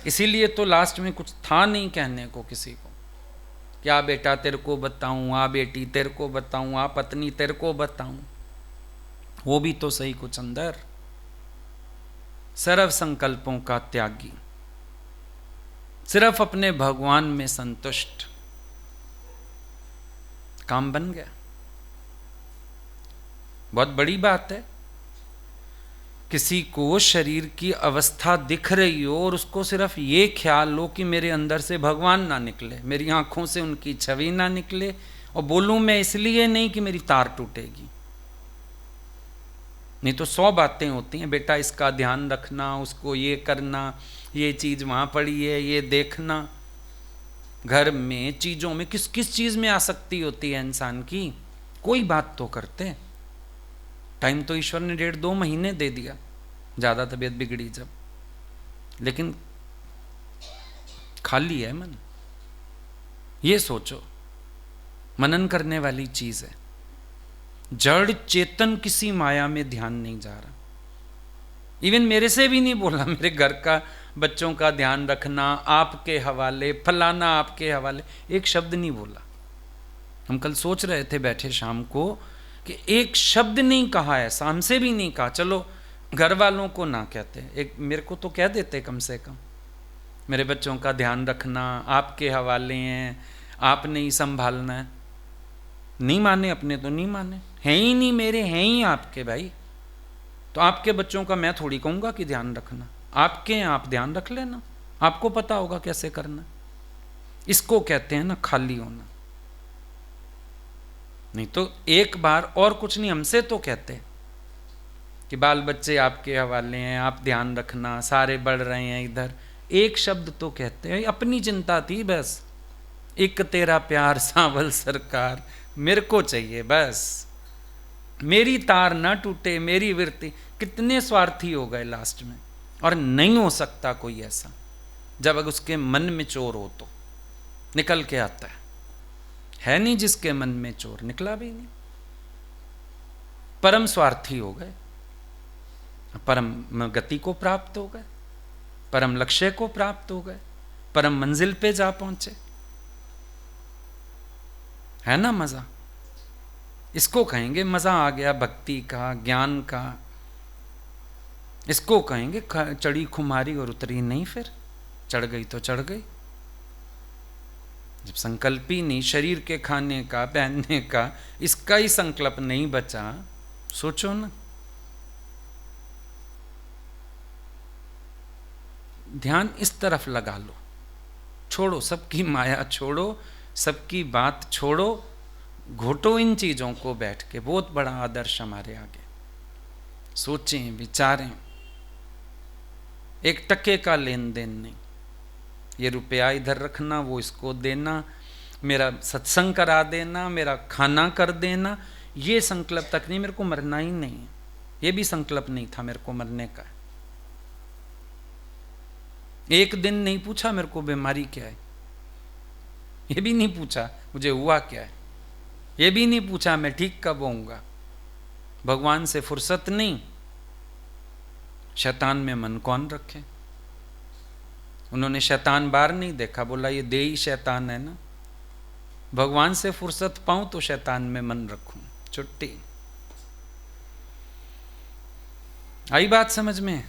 इसीलिए तो लास्ट में कुछ था नहीं कहने को किसी को, क्या बेटा तेरे को बताऊं, आ बेटी तेरे को बताऊं, आ पत्नी तेरे को बताऊं, वो भी तो सही कुछ अंदर। सर्व संकल्पों का त्यागी, सिर्फ अपने भगवान में संतुष्ट, काम बन गया। बहुत बड़ी बात है। किसी को शरीर की अवस्था दिख रही हो और उसको सिर्फ ये ख्याल लो कि मेरे अंदर से भगवान ना निकले, मेरी आंखों से उनकी छवि ना निकले, और बोलूं मैं इसलिए नहीं कि मेरी तार टूटेगी। नहीं तो 100 बातें होती हैं, बेटा इसका ध्यान रखना, उसको ये करना, ये चीज वहां पड़ी है, ये देखना। घर में चीजों में किस किस चीज में आसक्ति होती है इंसान की, कोई बात तो करते। टाइम तो ईश्वर ने 1.5-2 महीने दे दिया, ज्यादा तबीयत बिगड़ी जब, लेकिन खाली है मन। ये सोचो, मनन करने वाली चीज है। जड़ चेतन किसी माया में ध्यान नहीं जा रहा। इवन मेरे से भी नहीं बोला, मेरे घर का बच्चों का ध्यान रखना आपके हवाले, फलाना आपके हवाले, एक शब्द नहीं बोला। हम कल सोच रहे थे बैठे शाम को कि एक शब्द नहीं कहा ऐसा, हमसे भी नहीं कहा, चलो घर वालों को ना कहते, एक मेरे को तो कह देते कम से कम, मेरे बच्चों का ध्यान रखना, आपके हवाले हैं, आपने ही संभालना है। नहीं माने अपने तो नहीं माने, हैं ही नहीं मेरे, हैं ही आपके भाई, तो आपके बच्चों का मैं थोड़ी कहूँगा कि ध्यान रखना, आपके हैं आप ध्यान रख लेना, आपको पता होगा कैसे करना। इसको कहते हैं ना खाली होना। नहीं तो एक बार और कुछ नहीं, हमसे तो कहते कि बाल बच्चे आपके हवाले हैं, आप ध्यान रखना, सारे बढ़ रहे हैं इधर, एक शब्द तो कहते हैं, अपनी चिंता थी बस, एक तेरा प्यार सांवल सरकार, मेरे को चाहिए बस, मेरी तार ना टूटे, मेरी विरती। कितने स्वार्थी हो गए लास्ट में। और नहीं हो सकता कोई ऐसा, जब उसके मन में चोर हो तो निकल के आता है नहीं जिसके मन में चोर, निकला भी नहीं। परम स्वार्थी हो गए, परम गति को प्राप्त हो गए, परम लक्ष्य को प्राप्त हो गए, परम मंजिल पे जा पहुंचे, है ना मजा। इसको कहेंगे मजा आ गया भक्ति का, ज्ञान का। इसको कहेंगे चढ़ी खुमारी और उतरी नहीं, फिर चढ़ गई तो चढ़ गई। जब संकल्प ही नहीं, शरीर के खाने का, पहनने का, इसका ही संकल्प नहीं बचा, सोचो ना। ध्यान इस तरफ लगा लो, छोड़ो सबकी माया, छोड़ो सबकी बात, छोड़ो, घोटो इन चीजों को बैठ के। बहुत बड़ा आदर्श हमारे आगे, सोचें विचारें, एक टके का लेन देन नहीं, ये रुपया इधर रखना, वो इसको देना, मेरा सत्संग करा देना, मेरा खाना कर देना, ये संकल्प तक नहीं। मेरे को मरना ही नहीं है, ये भी संकल्प नहीं था मेरे को मरने का। एक दिन नहीं पूछा मेरे को बीमारी क्या है, ये भी नहीं पूछा मुझे हुआ क्या है, ये भी नहीं पूछा मैं ठीक कब होऊंगा। भगवान से फुर्सत नहीं, शैतान में मन कौन रखे। उन्होंने शैतान बार नहीं देखा, बोला ये देही शैतान है ना। भगवान से फुर्सत पाऊं तो शैतान में मन रखूं, छुट्टी। आई बात समझ में?